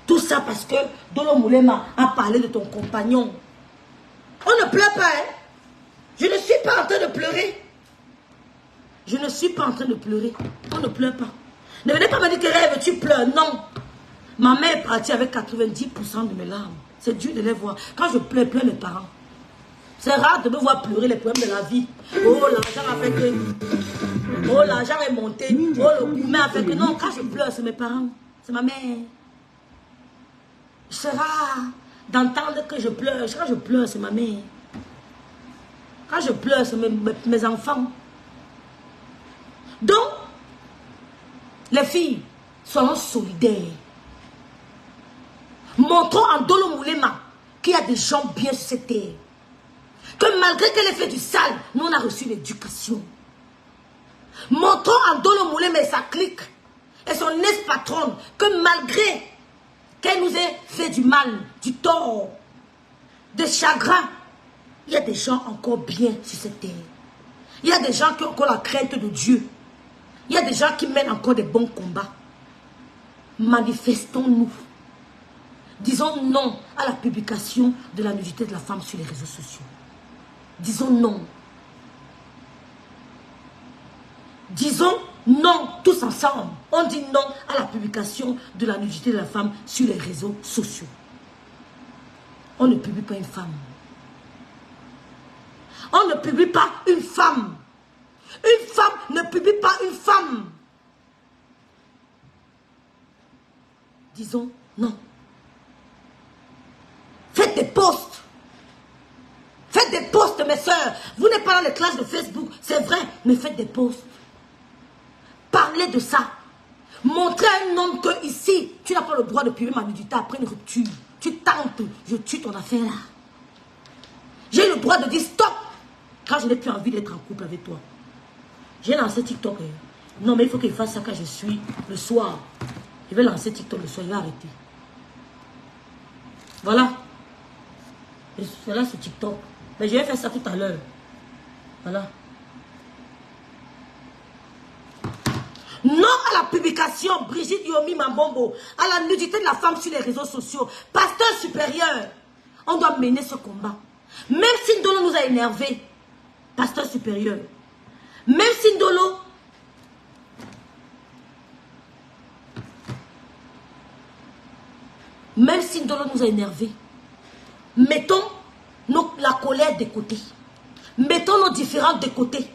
Tout ça parce que Ndolo Moulema a parlé de ton compagnon. On ne pleure pas, hein? Je ne suis pas en train de pleurer. Je ne suis pas en train de pleurer. On ne pleure pas. Ne venez pas me dire que rêve, tu pleures. Non. Ma mère est partie avec 90% de mes larmes. C'est dur de les voir. Quand je pleure, pleure mes parents. C'est rare de me voir pleurer les problèmes de la vie. Oh, l'argent a fait que... Oh, l'argent est monté. Oh, le gourmet a fait que... Non, quand je pleure, c'est mes parents. C'est ma mère. C'est rare d'entendre que je pleure. Quand je pleure, c'est ma mère. Quand je pleure, c'est mes enfants. Donc, les filles, soyons solidaires. Montrons en Ndolo Moulema qu'il y a des gens bien sur cette terre. Que malgré qu'elle ait fait du sale, nous on a reçu l'éducation. Montrons en Ndolo Moulema et sa clique et son ex-patronne que malgré qu'elle nous ait fait du mal, du tort, des chagrins, il y a des gens encore bien sur cette terre. Il y a des gens qui ont encore la crainte de Dieu. Il y a des gens qui mènent encore des bons combats. Manifestons-nous. Disons non à la publication de la nudité de la femme sur les réseaux sociaux. Disons non. Disons non, tous ensemble. On dit non à la publication de la nudité de la femme sur les réseaux sociaux. On ne publie pas une femme. On ne publie pas une femme. Une femme ne publie pas une femme. Disons non. Faites des posts. Faites des posts, mes soeurs. Vous n'êtes pas dans les classes de Facebook, c'est vrai, mais faites des posts. Parlez de ça. Montrez à un homme que ici, tu n'as pas le droit de publier ma nudité après une rupture. Tu tentes, je tue ton affaire là. J'ai le droit de dire stop quand je n'ai plus envie d'être en couple avec toi. J'ai lancé TikTok. Non, mais il faut qu'il fasse ça quand je suis le soir. Je vais lancer TikTok le soir, il va arrêter. Voilà. C'est là sur TikTok. Mais je vais faire ça tout à l'heure. Voilà. Non à la publication, Brigitte Yomi Mambombo, à la nudité de la femme sur les réseaux sociaux. Pasteur supérieur, on doit mener ce combat. Même si Ndolo nous a énervés, pasteur supérieur, même si Ndolo nous a énervés, mettons la colère de côté. Mettons nos différends de côté.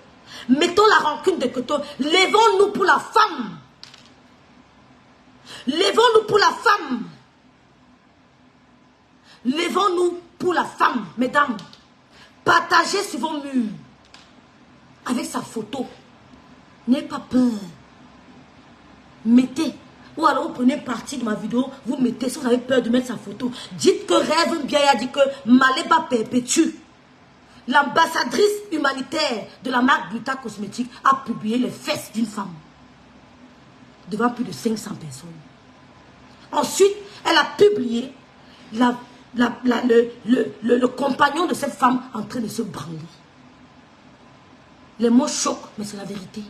Mettons la rancune de côté. Lèvons-nous pour la femme. Lèvons-nous pour la femme. Lèvons-nous pour la femme, mesdames. Partagez sur vos murs avec sa photo. N'ayez pas peur. Mettez. Ou alors vous prenez partie de ma vidéo, vous mettez, si vous avez peur de mettre sa photo. Dites que Rêve Mbiaya dit que Maléba perpétue. L'ambassadrice humanitaire de la marque Gluta Cosmétique a publié les fesses d'une femme devant plus de 500 personnes. Ensuite, elle a publié le compagnon de cette femme en train de se branler. Les mots choquent, mais c'est la vérité.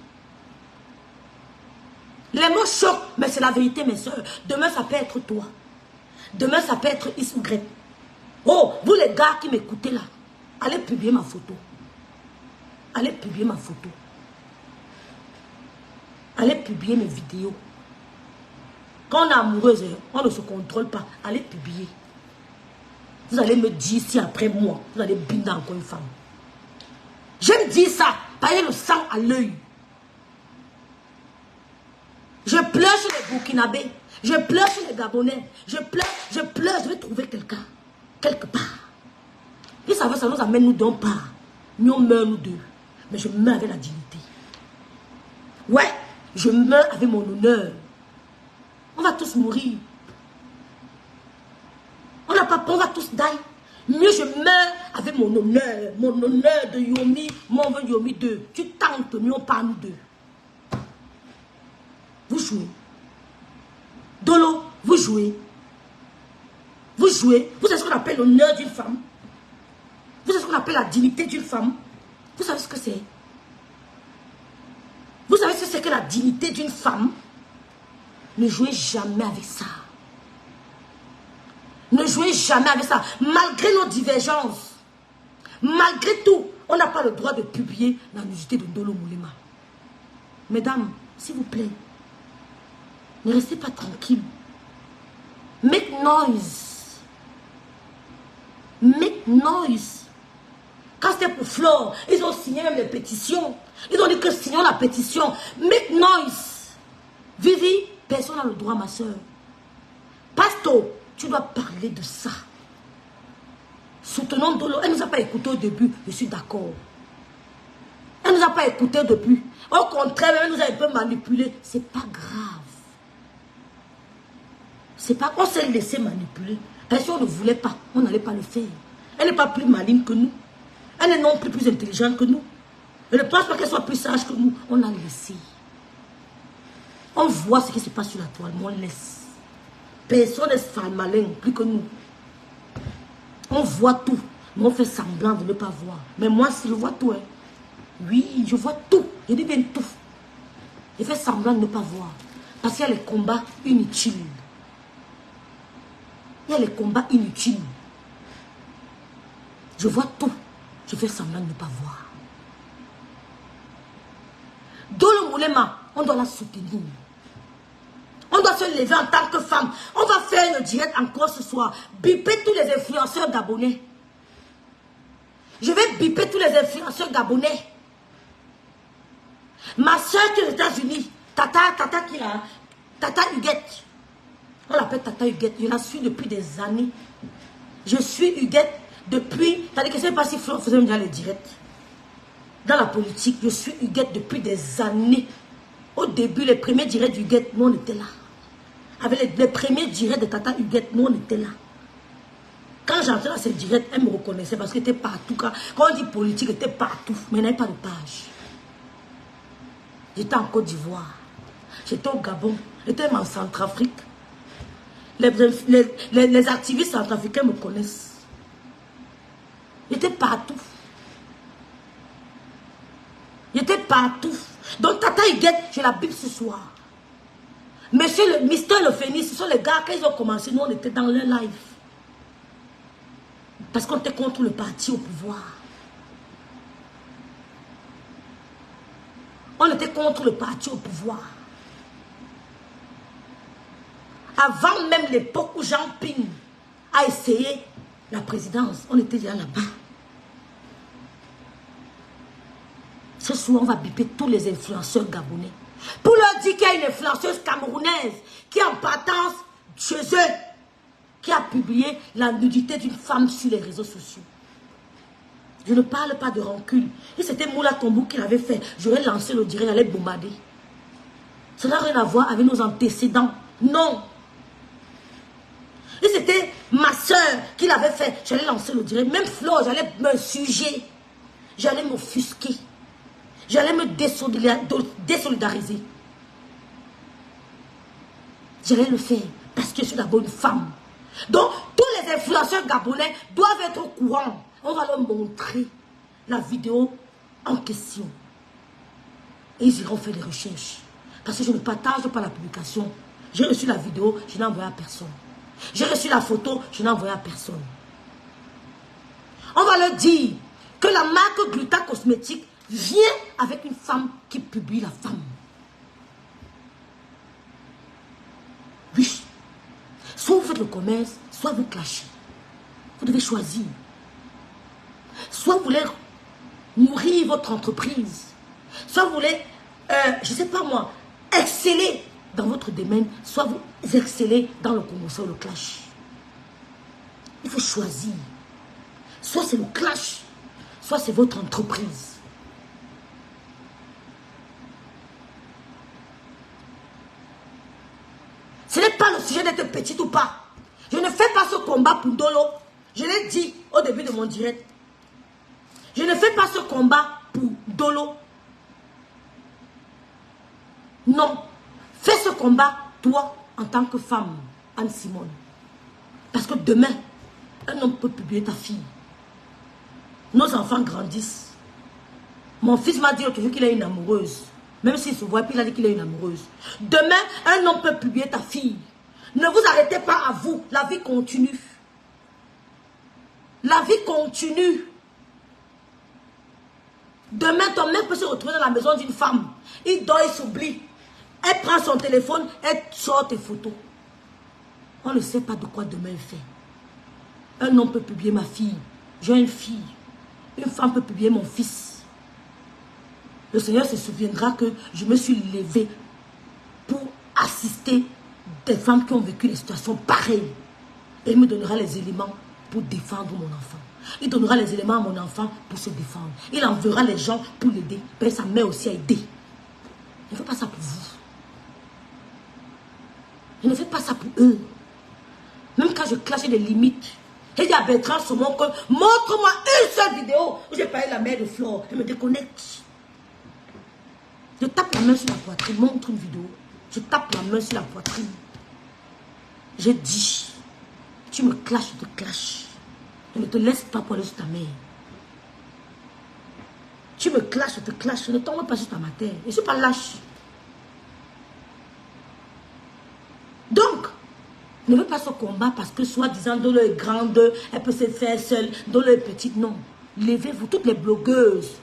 Les mots choquent, mais c'est la vérité, mes soeurs. Demain, ça peut être toi. Demain, ça peut être X ou Y. Oh, vous les gars qui m'écoutez là, allez publier ma photo. Allez publier ma photo. Allez publier mes vidéos. Quand on est amoureuse, on ne se contrôle pas. Allez publier. Vous allez me dire si après moi, vous allez binder encore une femme. J'aime dire ça. Tailler le sang à l'œil. Je pleure sur les Burkinabés. Je pleure sur les Gabonais. Je pleure, je vais trouver quelqu'un. Quelque part. Et ça nous amène nous d'un part. Nous on meurt nous deux. Mais je meurs avec la dignité. Ouais, je meurs avec mon honneur. On va tous mourir. On n'a pas peur, on va tous die. Mieux je meurs avec mon honneur de Yomi, mon veut Yomi 2. Tu tentes, nous on parle nous deux. Vous jouez. Dolo, vous jouez. Vous jouez. Vous savez ce qu'on appelle l'honneur d'une femme. Vous savez ce qu'on appelle la dignité d'une femme. Vous savez ce que c'est. Vous savez ce que c'est que la dignité d'une femme. Ne jouez jamais avec ça. Ne jouez jamais avec ça. Malgré nos divergences, malgré tout, on n'a pas le droit de publier la nudité de Ndolo Moulema. Mesdames, s'il vous plaît, ne restez pas tranquille. Make noise. Make noise. Quand c'était pour Flore, ils ont signé même les pétitions. Ils ont dit que signons la pétition. Make noise. Vivi, personne n'a le droit, ma soeur. Pasto, tu dois parler de ça. Soutenons Ndolo. Elle ne nous a pas écouté au début. Je suis d'accord. Elle ne nous a pas écouté au début. Au contraire, elle nous a un peu manipulé. C'est pas grave. C'est pas qu'on s'est laissé manipuler. Parce qu'on ne voulait pas. On n'allait pas le faire. Elle n'est pas plus maligne que nous. Elle n'est non plus intelligente que nous. Elle ne pense pas qu'elle soit plus sage que nous. On a laissé. On voit ce qui se passe sur la toile, mais on laisse. Personne n'est malin, plus que nous. On voit tout, mais on fait semblant de ne pas voir. Mais moi, je vois tout. Hein. Oui, je vois tout. Je dis bien tout. Je fais semblant de ne pas voir. Parce qu'il y a les combats inutiles. Il y a les combats inutiles. Je vois tout. Je fais semblant de ne pas voir. Ndolo Moulema, on doit la soutenir. On doit se lever en tant que femme. On va faire une direct encore ce soir. Biper tous les influenceurs gabonais. Je vais biper tous les influenceurs gabonais. Ma soeur qui est aux États-Unis, Tata qui a, Tata Huguette. On l'appelle Tata Huguette. Je la suis depuis des années. Je suis Huguette depuis. C'est-à-dire que je ne sais pas si Flore faisait bien les directs. Dans la politique, je suis Huguette depuis des années. Au début, les premiers directs d'Huguette, nous on était là. Avec les premiers directs de Tata Huguette, nous on était là. Quand j'entrais dans ces directs, elle me reconnaissait parce qu'elle était partout. Quand on dit politique, elle était partout. Mais elle n'avait pas de page. J'étais en Côte d'Ivoire. J'étais au Gabon. J'étais en Centrafrique. Les activistes centrafricains me connaissent. J'étais partout. J'étais partout. Donc Tata Iguette, j'ai la Bible ce soir. Monsieur le Mister Le Phénix, ce sont les gars, quand ils ont commencé, nous on était dans leur live. Parce qu'on était contre le parti au pouvoir. On était contre le parti au pouvoir. Avant même l'époque où Jean Ping a essayé la présidence, on était déjà là-bas. Ce soir, on va biper tous les influenceurs gabonais. Pour leur dire qu'il y a une influenceuse camerounaise qui est en partance chez eux, qui a publié la nudité d'une femme sur les réseaux sociaux. Je ne parle pas de rancune. Et c'était Moula Tombou qui l'avait fait. J'aurais lancé le direct, j'allais bombarder. Ça n'a rien à voir avec nos antécédents. Non. Et c'était ma soeur qui l'avait fait. J'allais lancer le direct. Même Flo, j'allais me sujet. J'allais m'offusquer. J'allais me désolidariser. J'allais le faire parce que je suis d'abord une femme. Donc, tous les influenceurs gabonais doivent être au courant. On va leur montrer la vidéo en question. Et ils iront faire des recherches. Parce que je ne partage pas la publication. J'ai reçu la vidéo, je n'ai envoyé à personne. J'ai reçu la photo, je n'ai envoyé à personne. On va leur dire que la marque Gluta Cosmétique vient avec une femme qui publie la femme. Oui. Soit vous faites le commerce, soit vous clashez. Vous devez choisir. Soit vous voulez nourrir votre entreprise. Soit vous voulez, je ne sais pas moi, exceller dans votre domaine. Soit vous excellez dans le commerce ou le clash. Il faut choisir. Soit c'est le clash, soit c'est votre entreprise. Ce n'est pas le sujet d'être petite ou pas. Je ne fais pas ce combat pour Dolo. Je l'ai dit au début de mon direct. Je ne fais pas ce combat pour Dolo. Non. Fais ce combat, toi, en tant que femme, Anne Simone. Parce que demain, un homme peut publier ta fille. Nos enfants grandissent. Mon fils m'a dit toujours qu'il a une amoureuse. Même s'il se voit, puis il a dit qu'il a une amoureuse. Demain, un homme peut publier ta fille. Ne vous arrêtez pas à vous. La vie continue. La vie continue. Demain, ton mec peut se retrouver dans la maison d'une femme. Il dort, il s'oublie. Elle prend son téléphone, elle sort tes photos. On ne sait pas de quoi demain il fait. Un homme peut publier ma fille. J'ai une fille. Une femme peut publier mon fils. Le Seigneur se souviendra que je me suis levée pour assister des femmes qui ont vécu des situations pareilles. Et il me donnera les éléments pour défendre mon enfant. Il donnera les éléments à mon enfant pour se défendre. Il enverra les gens pour l'aider. Mais sa mère aussi a aidé. Je ne fais pas ça pour vous. Je ne fais pas ça pour eux. Même quand je clashais des limites. Et il y a Bertrand Saumon que montre-moi une seule vidéo où j'ai parlé de la mère de Flore. Elle me déconnecte. Je tape la main sur la poitrine, montre une vidéo. Je tape la main sur la poitrine. Je dis, tu me clashes, je te clash. Je ne te laisse pas pour aller sur ta mère. Tu me clashes, je te clash. Je ne tombe pas sur ta matière. Je ne suis pas lâche. Donc, ne veux pas ce combat parce que soi-disant Dolo est grande, elle peut se faire seule, Dolo est petite. Non. Levez-vous, toutes les blogueuses.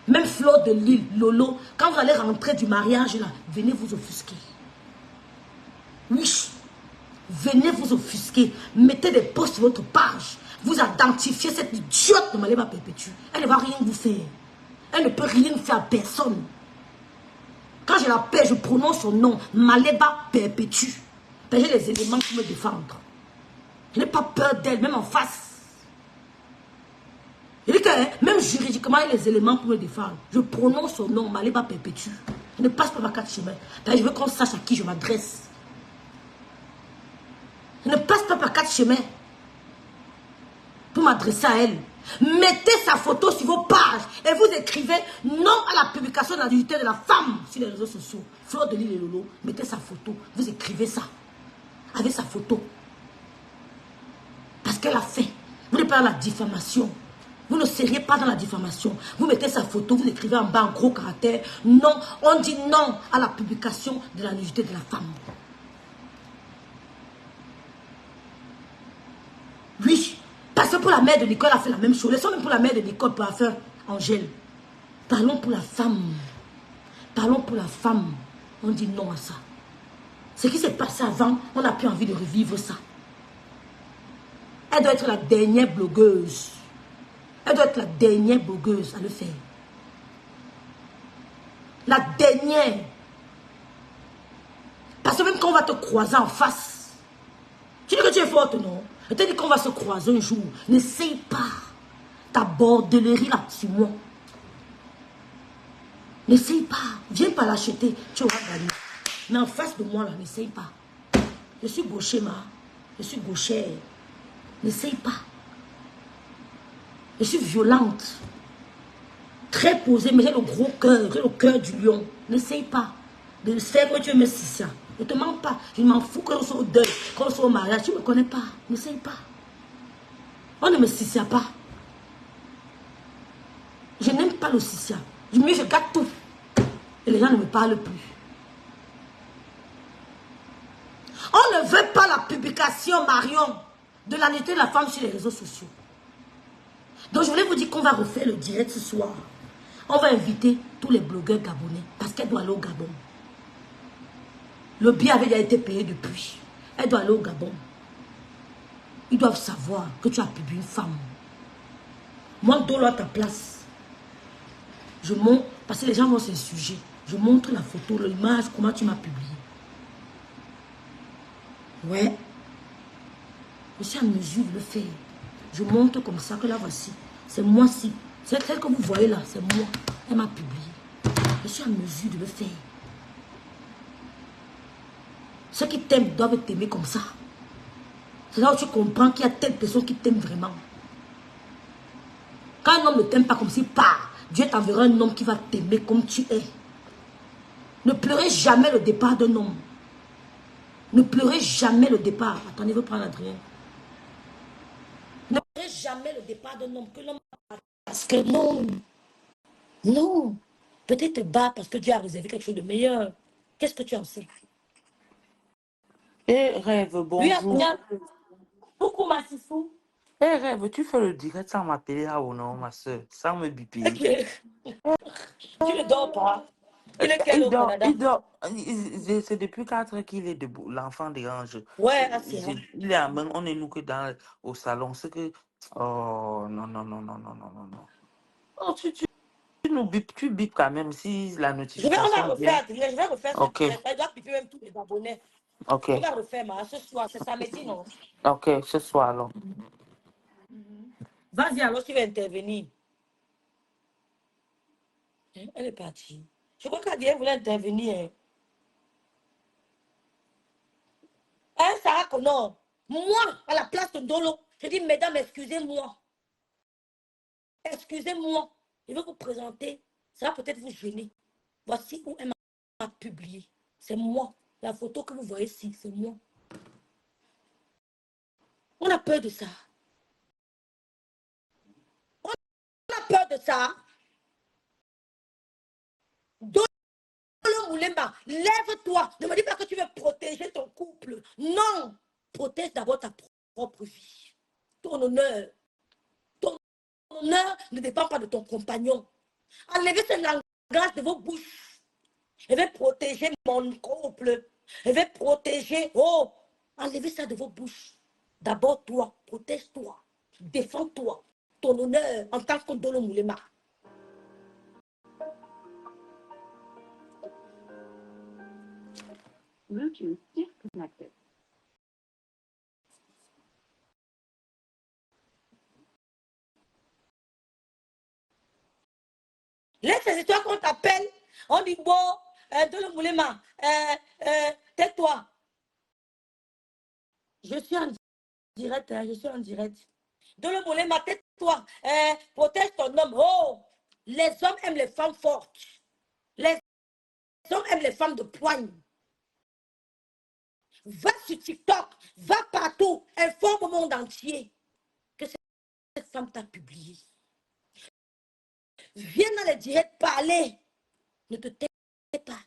Même Flo de Lille, Lolo, quand vous allez rentrer du mariage là, venez vous offusquer. Oui. Venez vous offusquer. Mettez des posts sur votre page. Vous identifiez cette idiote de Maléba Perpétue. Elle ne va rien vous faire. Elle ne peut rien faire à personne. Quand je l'appelle, je prononce son nom. Maléba Perpétue. J'ai les éléments pour me défendre. Je n'ai pas peur d'elle, même en face. Je dis que même juridiquement, il y a les éléments pour me défendre. Je prononce son nom, Maléba Perpétue. Je ne passe pas ma carte chemin. Je veux qu'on sache à qui je m'adresse. Je ne passe pas par quatre chemins pour m'adresser à elle. Mettez sa photo sur vos pages et vous écrivez non à la publication de la nudité de la femme sur les réseaux sociaux. Flore de Lille et Lolo, mettez sa photo. Vous écrivez ça avec sa photo. Parce qu'elle a fait. Vous n'avez pas la diffamation. Vous ne seriez pas dans la diffamation. Vous mettez sa photo, vous écrivez en bas en gros caractère. Non, on dit non à la publication de la nudité de la femme. Oui, parce que pour la mère de Nicole, elle a fait la même chose. Laissons même pour la mère de Nicole, pour la faire Angèle. Parlons pour la femme. Parlons pour la femme. On dit non à ça. Ce qui s'est passé avant, on n'a plus envie de revivre ça. Elle doit être la dernière blogueuse. Elle doit être la dernière blogueuse à le faire. La dernière. Parce que même quand on va te croiser en face, tu dis que tu es forte, non? Je te dis qu'on va se croiser un jour. N'essaye pas ta bordellerie là sur moi. N'essaye pas. Viens pas l'acheter. Tu auras gagné. Mais en face de moi là, n'essaye pas. Je suis gaucher, ma. Je suis gauchère. N'essaye pas. Je suis violente. Très posée, mais j'ai le gros cœur. J'ai le cœur du lion. N'essaye pas de faire que tu me ça. Ne te mens pas. Je m'en fous qu'on soit au deuil, qu'on soit au mariage. Tu ne me connais pas. N'essaye pas. On ne me sissia pas. Je n'aime pas le sissia. Du mieux, je gâte tout. Et les gens ne me parlent plus. On ne veut pas la publication, Marion, de la nudité de la femme sur les réseaux sociaux. Donc, je voulais vous dire qu'on va refaire le direct ce soir. On va inviter tous les blogueurs gabonais parce qu'elle doit aller au Gabon. Le billet avait déjà été payé depuis. Elle doit aller au Gabon. Ils doivent savoir que tu as publié une femme. Moi, Dolo à ta place. Je montre, parce que les gens vont s'insurger. Je montre la photo, l'image, comment tu m'as publié. Ouais. Je suis en mesure de le faire. Je montre comme ça que là, voici. C'est moi-ci. C'est celle que vous voyez là, c'est moi. Elle m'a publié. Je suis en mesure de le faire. Ceux qui t'aiment doivent t'aimer comme ça. C'est là où tu comprends qu'il y a telle personne qui t'aime vraiment. Quand un homme ne t'aime pas comme s'il part, Dieu t'enverra un homme qui va t'aimer comme tu es. Ne pleurez jamais le départ d'un homme. Ne pleurez jamais le départ. Attendez, je vais prendre Adrien. Ne pleurez jamais le départ d'un homme. Que l'homme... Parce que non. Non. Peut-être te bat parce que Dieu a réservé quelque chose de meilleur. Qu'est-ce que tu en sais? Et Rêve, Oui, bonjour. Adrien. Coucou, ma fifou. Et Rêve, tu fais le direct sans m'appeler là ou non, ma soeur, sans me biper. Tu ne dors pas. Il est quelle Il au dort, Canada? il dort. C'est depuis 4 heures qu'il est debout. L'enfant dérange. Ouais, c'est vrai. Il est à main, on est nous que au salon. C'est que. Oh, non, non, non, non, non, non, non, non. Oh, tu nous bipes, tu bipes quand même si la On va notification refaire, vient. Adrien. Je vais refaire ce Ok, direct. Elle doit piper même tous les abonnés. ok, On va refaire, ce soir. C'est samedi, non? ok, ce soir alors. Vas-y, alors tu vas intervenir. Elle est partie. Je crois qu'Adrien voulait intervenir. Hein, Sarah Connor. Moi, à la place de Dolo, je dis, mesdames, excusez-moi. Excusez-moi. Je vais vous présenter. Ça va peut-être vous gêner. Voici où elle m'a publié. C'est moi. La photo que vous voyez ici, c'est moi. On a peur de ça. On a peur de ça. Dolo Moulemba, lève-toi. Ne me dis pas que tu veux protéger ton couple. Non. Protège d'abord ta propre vie. Ton honneur. Ton honneur ne dépend pas de ton compagnon. Enlevez ce langage de vos bouches. Je vais protéger mon couple. Je vais protéger. Oh, enlevez ça de vos bouches. D'abord, toi, protège-toi. Défends-toi. Ton honneur en tant que Dolo Moulema. Bluetooth disconnected. Laisse ces histoires qu'on t'appelle. On dit, bon, Dolo Moulema, tais-toi. Je suis en direct, je suis en direct. Dolo Moulema, tais-toi. Protège ton homme. Oh, les hommes aiment les femmes fortes. Les hommes aiment les femmes de poigne. Va sur TikTok, va partout, informe au monde entier que cette femme t'a publié. Viens dans les directs parler. Ne te tais pas.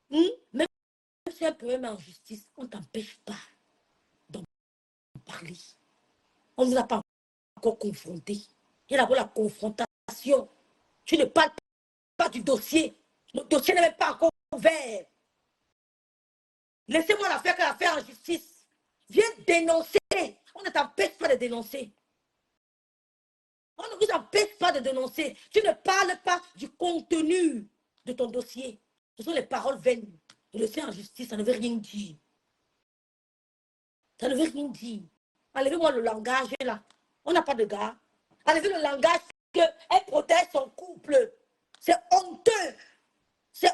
Même si un problème est en justice, on ne t'empêche pas d'en parler. On ne vous a pas encore confronté. Il y a d'abord la confrontation. Tu ne parles pas du dossier. Le dossier n'est même pas encore ouvert. Laissez-moi la faire en justice. Viens dénoncer. On ne t'empêche pas de dénoncer. On ne vous empêche pas de dénoncer. Tu ne parles pas du contenu de ton dossier. Ce sont les paroles vaines. Le laisser en justice, ça ne veut rien dire. Ça ne veut rien dire. Enlevez-moi le langage là. On n'a pas de gars. Enlevez le langage qu'elle protège son couple. C'est honteux. C'est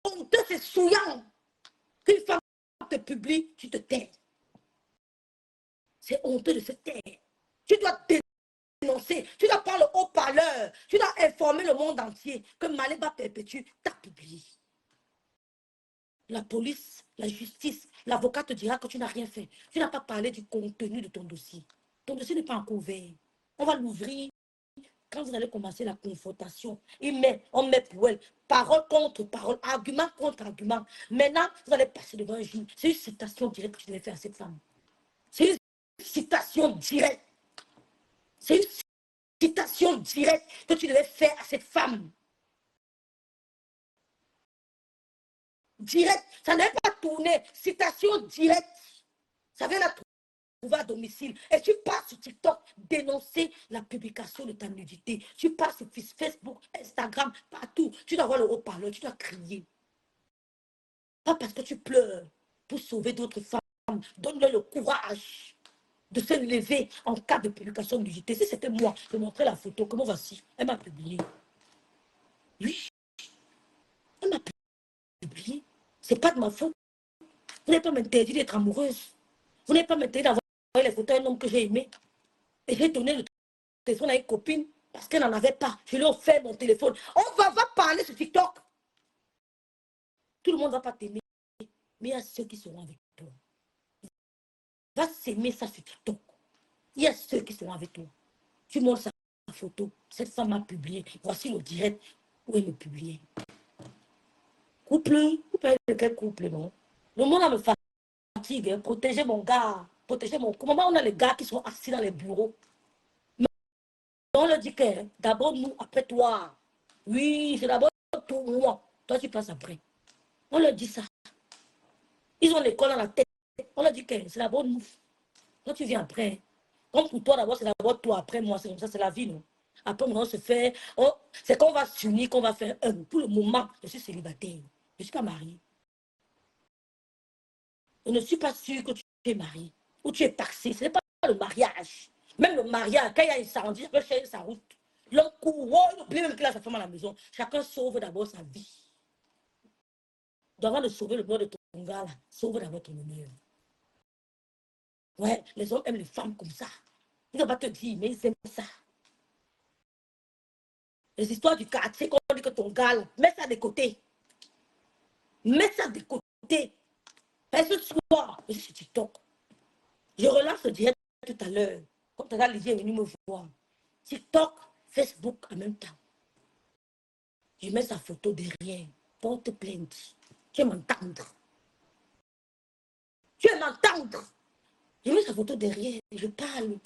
honteux, c'est souillant. Qu'une femme te publie, tu te tais. C'est honteux de se taire. Tu dois dénoncer. Tu dois prendre le haut-parleur. Tu dois informer le monde entier que Maléba Perpétue t'a publié. La police, la justice, l'avocat te dira que tu n'as rien fait. Tu n'as pas parlé du contenu de ton dossier. Ton dossier n'est pas encore ouvert. On va l'ouvrir quand vous allez commencer la confrontation. On met pour elle parole contre parole, argument contre argument. Maintenant, vous allez passer devant un juge. C'est une citation directe que tu devais faire à cette femme. C'est une citation directe. C'est une citation directe que tu devais faire à cette femme. Direct, ça n'est pas tourné. Citation directe. Ça vient la trouver à domicile. Et tu pars sur TikTok dénoncer la publication de ta nudité. Tu pars sur Facebook, Instagram, partout. Tu dois avoir le haut-parleur, tu dois crier. Pas parce que tu pleures pour sauver d'autres femmes. Donne-leur le courage de se lever en cas de publication de nudité. Si c'était moi, je montrais la photo. Comment voici? Elle m'a publié. Oui. Elle m'a publié. C'est pas de ma faute. Vous n'avez pas m'interdit d'être amoureuse. Vous n'avez pas m'interdit d'avoir les photos d'un homme que j'ai aimé. Et j'ai donné le téléphone à une copine parce qu'elle n'en avait pas. Je lui ai offert mon téléphone. On va parler sur TikTok. Tout le monde ne va pas t'aimer. Mais il y a ceux qui seront avec toi. Va s'aimer ça sur TikTok. Il y a ceux qui seront avec toi. Tu montres sa photo. Cette femme a publié. Voici le direct où elle me publiait. Couple. Vous parlez de quel couple, non? Le monde me fatigue. Hein. Protéger mon gars. Protéger mon... Comment on a les gars qui sont assis dans les bureaux? Mais on leur dit que d'abord nous, après toi. Oui, c'est d'abord toi. Toi, tu passes après. On leur dit ça. Ils ont l'école dans la tête. On leur dit que c'est d'abord nous. Toi, tu viens après. Comme pour toi, d'abord, c'est d'abord toi. Après moi, c'est comme ça, c'est la vie, non? Après, on se fait... Oh, c'est qu'on va s'unir, qu'on va faire un. Pour le moment, je suis célibataire. Je ne suis pas mariée. Je ne suis pas sûre que tu es mariée. Ou tu es taxé. Ce n'est pas le mariage. Même le mariage, quand il y a incendie, chacun change sa route. L'homme court, oh, il oublie même qu'il a sa femme à la maison. Chacun sauve d'abord sa vie. Avant de sauver le bonheur de ton gars, là, sauve d'abord ton honneur. Ouais, les hommes aiment les femmes comme ça. Ils ne vont pas te dire, mais ils aiment ça. Les histoires du quartier, qu'on dit que ton gars, là, mets ça de côté. Mets ça de côté. Parce que ce soir, je suis sur TikTok. Je relance le direct tout à l'heure. Quand ta gars Lydie est venu me voir. TikTok, Facebook en même temps. Je mets sa photo derrière. Porte plainte. Tu vas m'entendre. Tu vas m'entendre. Je mets sa photo derrière. Je parle.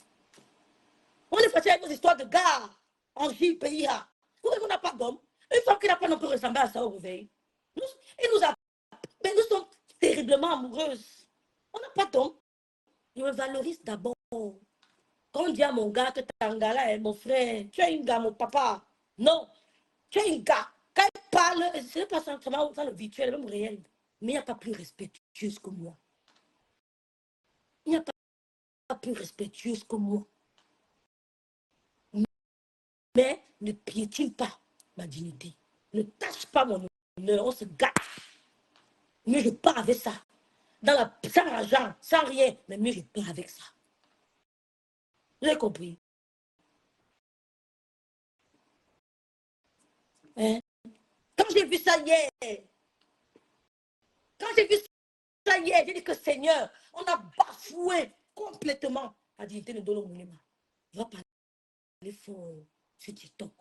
On est passé avec nos histoires de gars en JPIA. On n'a pas d'homme. Une femme qui n'a pas non plus ressemblé à ça au réveil. Mais nous sommes terriblement amoureuses. On n'a pas d'homme. Je me valorise d'abord. Quand on dit à mon gars que tu as un gars là, mon frère, tu es un gars, mon papa. Non, tu es un gars. Quand il parle, ce n'est pas ça le virtuel, même réel. Mais il n'y a pas plus respectueuse que moi. Il n'y a pas plus respectueuse que moi. Mais ne piétine pas ma dignité. Ne tâche pas mon honneur. On se gâte. Mieux je pars avec ça. Sans argent, sans rien. Mais mieux je pars avec ça. Vous avez compris? Hein? Quand j'ai vu ça hier, j'ai dit que Seigneur, on a bafoué complètement la dignité de Dolo Mounema. Il va parler fort. sur TikTok.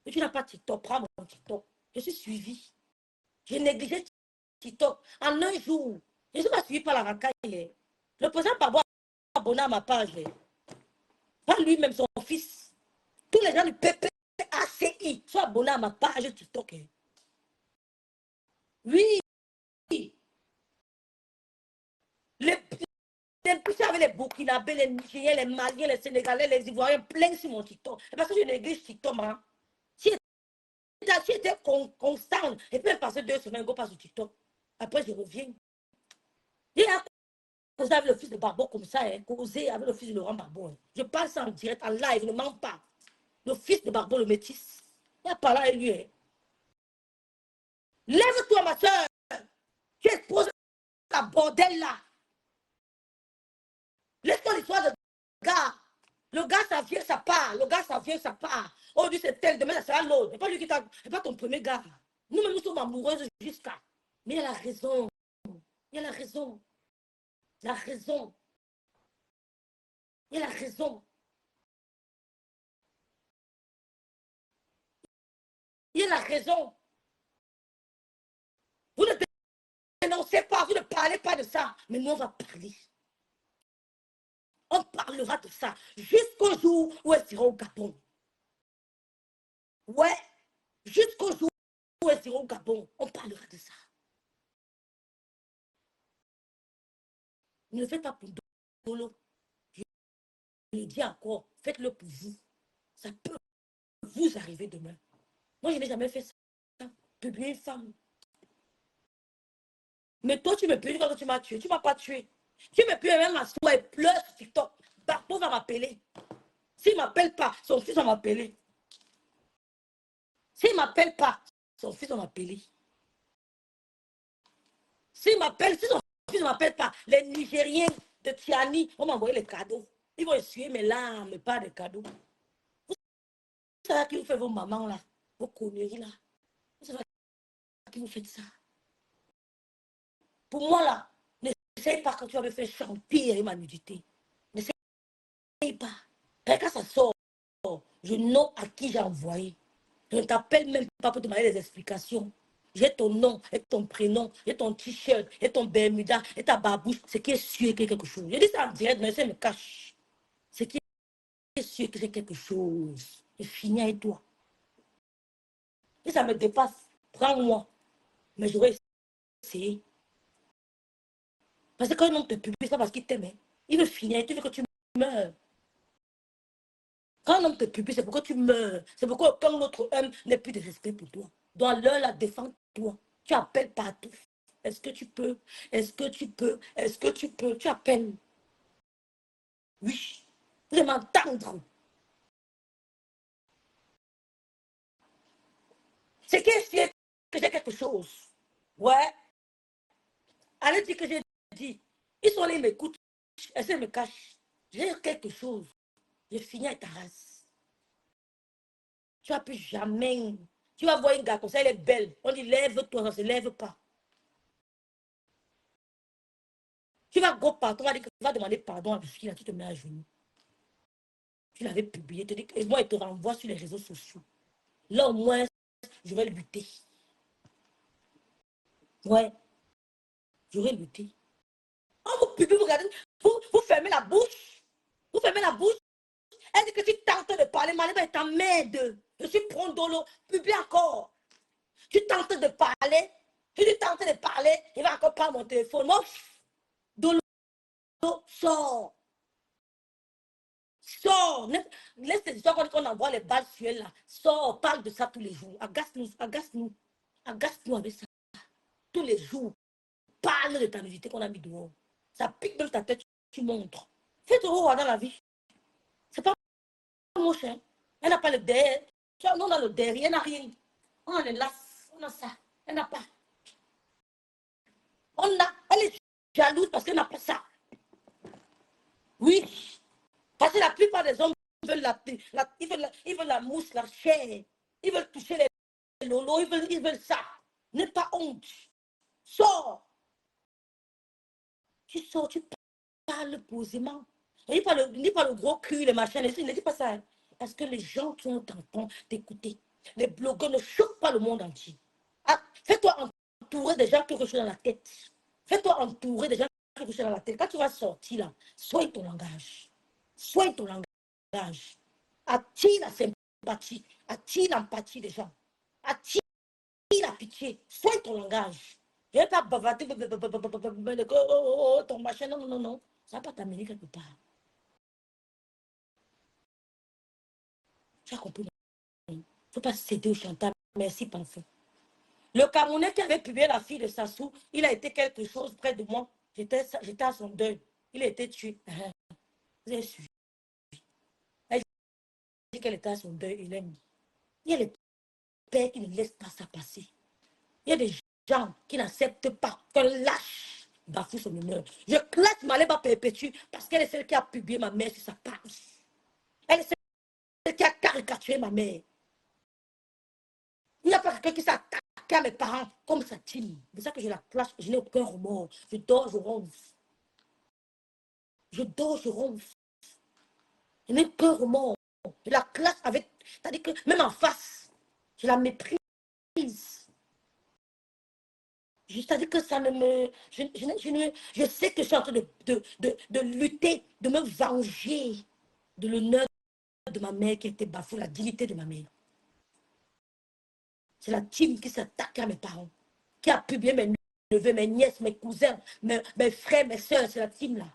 Et tu n'as pas TikTok, prends mon TikTok. Je suis suivi. J'ai négligé TikTok. En un jour, je ne suis pas suivi par la racaille. Le président Pabo a abonné à ma page. Pas lui-même, son fils. Tous les gens du PPACI sont abonnés à ma page TikTok. Oui. Les plus avec les Burkinabés, les Nigériens, les Maliens, les Sénégalais, les Ivoiriens, plein sur mon TikTok. Et parce que je néglige TikTok, hein. Si tu étais constant, et puis passer 2 semaines, go pas sur TikTok. Après, je reviens. Il a causé avec le fils de Barbeau comme ça, hein, causé avec le fils de Laurent Barbeau. Hein. Je parle ça en direct, en live, ne mens pas. Le fils de Barbeau, le métis. Il a parlé avec lui. Hein. Lève-toi, ma soeur. Tu exposes la bordel là. Laisse-moi l'histoire de gars. Le gars, ça vient, ça part. Le gars, ça vient, ça part. Oh, lui, c'est tel, demain, ça sera l'autre. C'est pas lui qui t'a. C'est pas ton premier gars. Nous-mêmes, nous sommes amoureuses jusqu'à. Mais il a raison. Il a raison. Il a raison. Il a raison. Il a raison. Vous ne dénoncez pas, vous ne parlez pas de ça. Mais nous, on va parler. On parlera de ça jusqu'au jour où elle sera au Gabon. Ouais, jusqu'au jour où elle sera au Gabon, on parlera de ça. Ne le faites pas pour Dolo. Je le dis encore, faites-le pour vous. Ça peut vous arriver demain. Moi, je n'ai jamais fait ça. Publier une femme. Mais toi, tu me peux quand tu m'as tué. Tu ne m'as pas tué. Tu me peux même m'asseoir et pleurer sur TikTok. Barbeau va m'appeler. S'il ne m'appelle pas, son fils va m'appeler. S'il ne m'appelle pas, son fils va m'appeler. S'il m'appelle, si son fils ne m'appelle pas, les Nigériens de Tiani vont m'envoyer les cadeaux. Ils vont essuyer mes larmes, mais pas des cadeaux. Vous savez à qui vous faites vos mamans là, vos conneries là. Vous savez à qui vous faites ça. Pour moi là, n'essaye pas quand tu vas me faire chanter ma nudité. N'essaye pas. Et quand ça sort, je note à qui j'ai envoyé. Je ne t'appelle même pas pour te demander des explications. J'ai ton nom, et ton prénom, et ton t-shirt, et ton bermuda, et ta babouche. C'est qui est sûr que quelque chose. Je dis ça en direct, mais ça me cache. C'est qui est sûr que c'est quelque chose. Je finis avec toi. Et ça me dépasse. Prends-moi. Mais j'aurais essayé. Parce que quand un homme te publie, c'est pas parce qu'il t'aime. Il veut finir, il veut que tu meurs. Quand un homme te publie, c'est pourquoi tu meurs. C'est pourquoi quand l'autre homme n'est plus de respect pour toi. Dans l'heure, la défendre toi. Tu appelles partout. Est-ce que tu peux? Est-ce que tu peux? Est-ce que tu peux? Tu appelles. Oui. Vous allez m'entendre. C'est qui est que j'ai quelque chose. Ouais. Allez dire que j'ai dit. Ils sont là, ils m'écoutent. Elles me cachent. J'ai quelque chose. Je finis avec ta race. Tu vas plus jamais. Tu vas voir une gars comme ça, elle est belle. On dit lève-toi, ça ne se lève pas. Tu vas go partout, on va dire que tu vas demander pardon à Biscuit, là, tu te mets à genoux. Tu l'avais publié, et moi, il te renvoie sur les réseaux sociaux. Là, au moins, je vais le buter. Ouais, je vais le buter. Oh, vous publiez, vous regardez, vous fermez la bouche. Vous fermez la bouche. Elle dit que tu tentes de parler, Malema est ta merde. Je suis Prondolo, publie encore. Tu tentes de parler, tu tentes de parler, il va encore prendre mon téléphone. Moi, Dolo, sors. Sors, laisse ces histoires qu'on envoie les balles sur elle là. Sors, parle de ça tous les jours. Agace-nous, agace-nous. Agace-nous avec ça. Tous les jours. Parle de ta nudité qu'on a mis dehors. Ça pique dans ta tête, tu montres. Fais ton roi dans la vie. C'est pas moche, hein. Elle n'a pas le derrière. Tu vois, nous on a le derrière, elle n'a rien. On a les laces, on a ça. Elle n'a pas. Elle est jalouse parce qu'elle n'a pas ça. Oui. Parce que la plupart des hommes veulent ils veulent la mousse, la chair. Ils veulent toucher les lolos, ils veulent ça. N'aie pas honte. Sors. Tu sors, tu parles posément. Il dit pas le gros cul, les machins, il ne dit pas ça. Parce que les gens qui ont entendu t'écouter, les blogueurs ne choquent pas le monde entier. Ah, fais-toi entourer des gens qui ont dans la tête. Fais-toi entourer des gens qui ont dans la tête. Quand tu vas sortir là, sois ton langage. Sois ton langage. Attire la sympathie. Attire l'empathie des gens. Attire la pitié. Sois ton langage. Je ne vais pas bavarder. Ton machin. Non, non, non, non. Ça ne va pas t'amener quelque part. Tu as compris? Il ne faut pas céder au chantage. Merci, parfait. Le Camerounais qui avait publié la fille de Sassou, il a été quelque chose près de moi. J'étais à son deuil. Il a été tué. Vous avez suivi. Elle dit qu'elle était à son deuil. Il aime. Il y a les pères qui ne laissent pas ça passer. Il y a des gens qui n'acceptent pas qu'un lâche bafoue son honneur. Je classe Maléba Perpétue parce qu'elle est celle qui a publié ma mère sur sa page. Elle est celle qui a caricaturé ma mère. Il n'y a pas quelqu'un qui s'attaque à mes parents comme sa team. C'est ça que je la classe. Je n'ai aucun remords. Je dors, je ronfle. Je dors, je ronfle. Je n'ai aucun remords. Je la classe avec. C'est-à-dire que même en face, je la méprise. C'est-à-dire que ça ne me... Je sais que je suis en train de lutter, de me venger de l'honneur de ma mère qui était bafouée, la dignité de ma mère. C'est la team qui s'attaque à mes parents, qui a publié mes neveux, mes nièces, mes cousins, mes frères, mes soeurs. C'est la team là.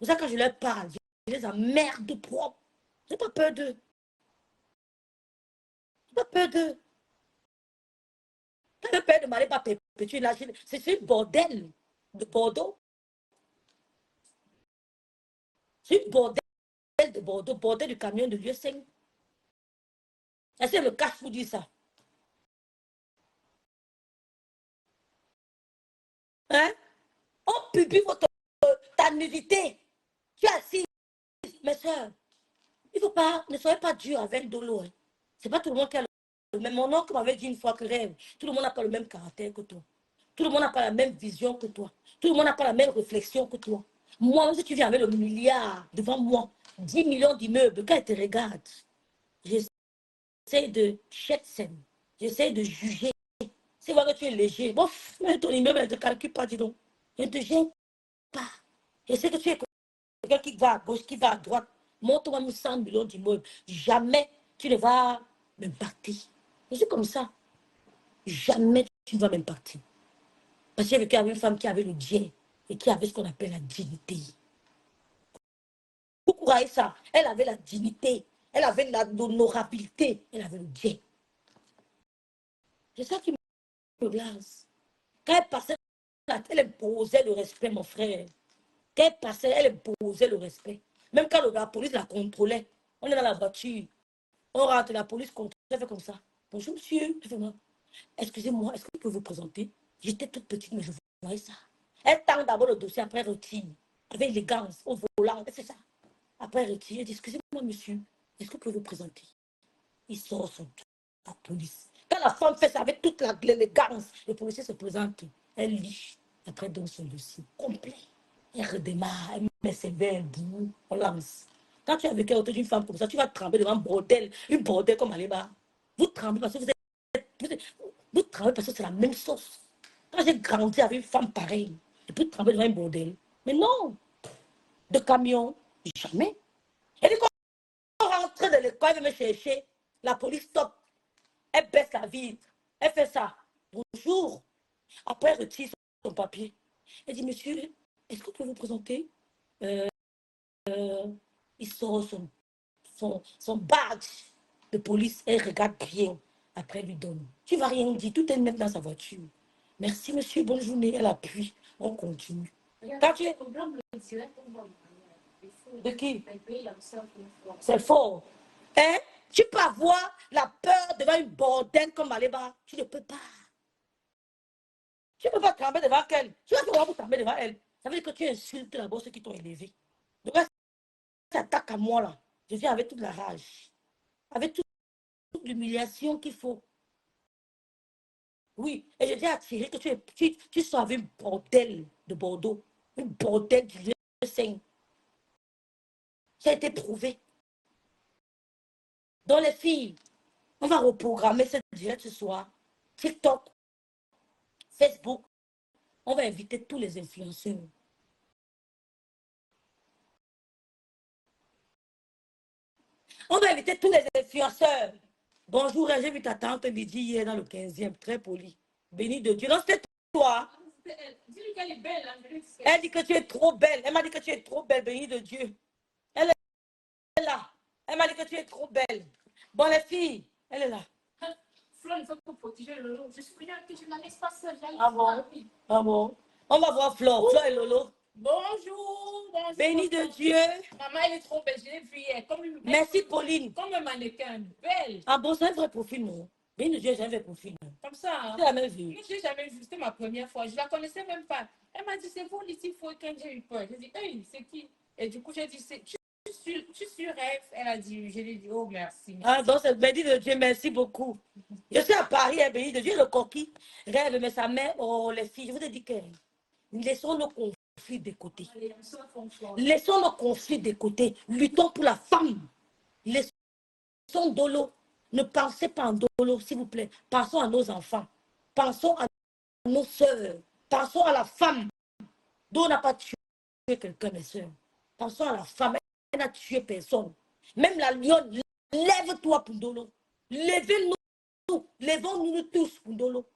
C'est ça que je leur parle. Je les emmerde propre. J'ai pas peur d'eux. J'ai pas peur d'eux. T'as peur de m'aller pas perpétuer là. C'est un bordel de Bordeaux. C'est un bordel de Bordeaux, bordel du camion de l'UE5. Est-ce que le cache vous dire ça? Hein? On publie ta nudité. Tu es assis, mes soeurs. Il ne faut pas, ne soyez pas dur avec Dolo. Hein. Ce n'est pas tout le monde qui a le même. Mon oncle m'avait dit une fois que rêve, tout le monde n'a pas le même caractère que toi. Tout le monde n'a pas la même vision que toi. Tout le monde n'a pas la même réflexion que toi. Moi, même si tu viens avec le milliard devant moi, 10 millions d'immeubles, quand ils te regardent, j'essaie de checker, j'essaie de juger. C'est vrai que tu es léger. Bon, mais ton immeuble ne te calcule pas, dis donc. Je ne te gêne pas. Je sais que tu es quelqu'un qui va à gauche, qui va à droite. Montre-moi 100 millions d'immeubles. Jamais tu ne vas m'impacter. Je suis comme ça. Jamais tu ne vas m'impacter. Parce que j'ai vécu avec une femme qui avait le Dieu et qui avait ce qu'on appelle la dignité. Coucou Raïssa, elle avait la dignité, elle avait l'honorabilité, elle avait le Dieu. C'est ça qui me glace. Quand elle passait, elle imposait le respect, mon frère. Quand elle passait, elle imposait le respect. Même quand la police la contrôlait, on est dans la voiture, on rentre, la police contrôle, elle fait comme ça. Bonjour monsieur, excusez-moi, est-ce que je peux vous présenter? J'étais toute petite, mais je voyais ça. Elle tend d'abord le dossier, après retire, avec élégance, au volant, elle fait ça. Après retire, elle dit, excusez-moi monsieur, est-ce que je peux vous présenter? Il sort son tour, la police. Quand la femme fait ça avec toute l'élégance, le policier se présente, elle lit, après donne son dossier complet. Elle redémarre, elle met ses verres bout, on lance. Quand tu es avec une femme comme ça, tu vas trembler devant un bordel, une bordel comme Aléba. Vous tremblez parce que vous tremblez parce que c'est la même sauce. Quand j'ai grandi avec une femme pareille, je peux trembler devant un bordel. Mais non, de camion, jamais. Elle dit qu'on rentre de l'école, elle veut me chercher. La police stop. Elle baisse la vitre. Elle fait ça. Bonjour. Après, elle retire son papier. Elle dit, monsieur, est-ce que je peux vous présenter? Il sort son badge de police. Elle regarde bien. Après, elle lui donne. Tu ne vas rien dire. Tout est net dans sa voiture. Merci, monsieur. Bonne journée. Elle appuie. On continue. Quand tu es... De qui? C'est fort. Hein? Tu peux avoir la peur devant une bordelle comme Maléba. Tu ne peux pas. Tu ne peux pas trembler devant elle. Tu vas pouvoir trembler devant elle. Ça veut dire que tu insultes d'abord ceux qui t'ont élevé. Donc, tu attaques à moi là. Je viens avec toute la rage. Avec toute l'humiliation qu'il faut. Oui. Et je viens attirer que tu sois avec une bordelle de Bordeaux. Une bordelle du lieu saint. Ça a été prouvé. Donc les filles, on va reprogrammer ce direct ce soir. TikTok, Facebook, on va inviter tous les influenceurs. On va inviter tous les influenceurs. Bonjour, j'ai vu ta tante Lydie hier dans le 15e, très polie. Béni de Dieu. Non, c'est toi. Dis-lui qu'elle est belle. Hein, elle dit que tu es trop belle. Elle m'a dit que tu es trop belle, béni de Dieu. Elle est là. Elle m'a dit que tu es trop belle. Bon, les filles, elle est là. Flo, il faut protéger Lolo. Je suis bien que je ne la laisse pas seule. Ah bon? Ah bon? On va voir Flo. Flo et Lolo. Bonjour, bonjour. Béni de Dieu. Maman, elle est trop belle. Je l'ai vue hier. Merci, Pauline. Comme un mannequin. Belle. Ah bon, c'est un vrai profil, non? Béni de Dieu, j'ai un vrai profil. Comme ça. Hein? Tu l'as même vu? Mais je n'ai jamais vu. C'était ma première fois. Je ne la connaissais même pas. Elle m'a dit, c'est vous, Lydie Foy, quand j'ai eu peur. J'ai dit, hey, c'est qui? Et du coup, j'ai dit, tu suis rêve. Elle a dit, je lui ai dit, oh, merci. Ah, donc c'est béni de Dieu, merci beaucoup. Je suis à Paris, béni de Dieu, le coquille rêve, mais sa mère, oh, les filles, je vous ai dit que laissons nos conflits de côté. Laissons nos conflits de côté. Luttons pour la femme. Laissons Dolo. Ne pensez pas en Dolo, s'il vous plaît. Pensons à nos enfants. Pensons à nos soeurs. Pensons à la femme. Dolo n'a pas tué quelqu'un, mes soeurs. Pensons à la femme. Elle n'a tué personne. Même la lionne, lève-toi pour Dolo. Levez-nous. Levons-nous tous pour Dolo.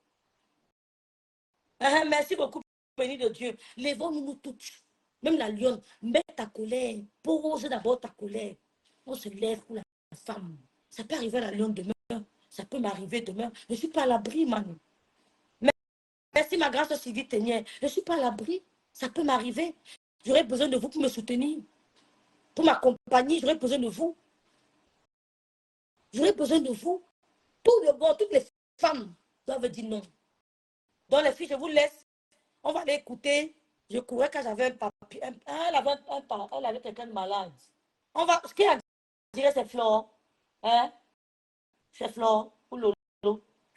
Merci beaucoup, béni de Dieu. Levons-nous tous. Même la lionne, mets ta colère. Pose d'abord ta colère. On se lève pour la femme. Ça peut arriver à la lionne demain. Ça peut m'arriver demain. Je ne suis pas à l'abri, man. Merci, ma grâce Sylvie Ténière. Je ne suis pas à l'abri. Ça peut m'arriver. J'aurais besoin de vous pour me soutenir. Pour m'accompagner, j'aurais besoin de vous. J'aurais besoin de vous. Tout le monde, toutes les femmes doivent dire non. Donc, les filles, je vous laisse. On va aller écouter. Je courais quand j'avais un papier. Elle avait quelqu'un de malade. On va. Ce qui a dit, c'est Flore. Hein? C'est Flore ou Lolo.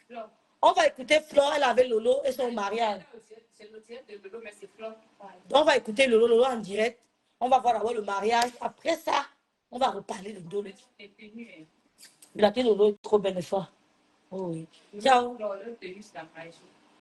Flore. On va écouter Flore. Elle avait Lolo et son mariage. C'est le direct de Lolo, mais c'est Flore. On va écouter Lolo en direct. On va voir d'abord le mariage. Après ça, on va reparler de Lolo. La tenue Lolo est trop belle fois. Oh oui. Ciao.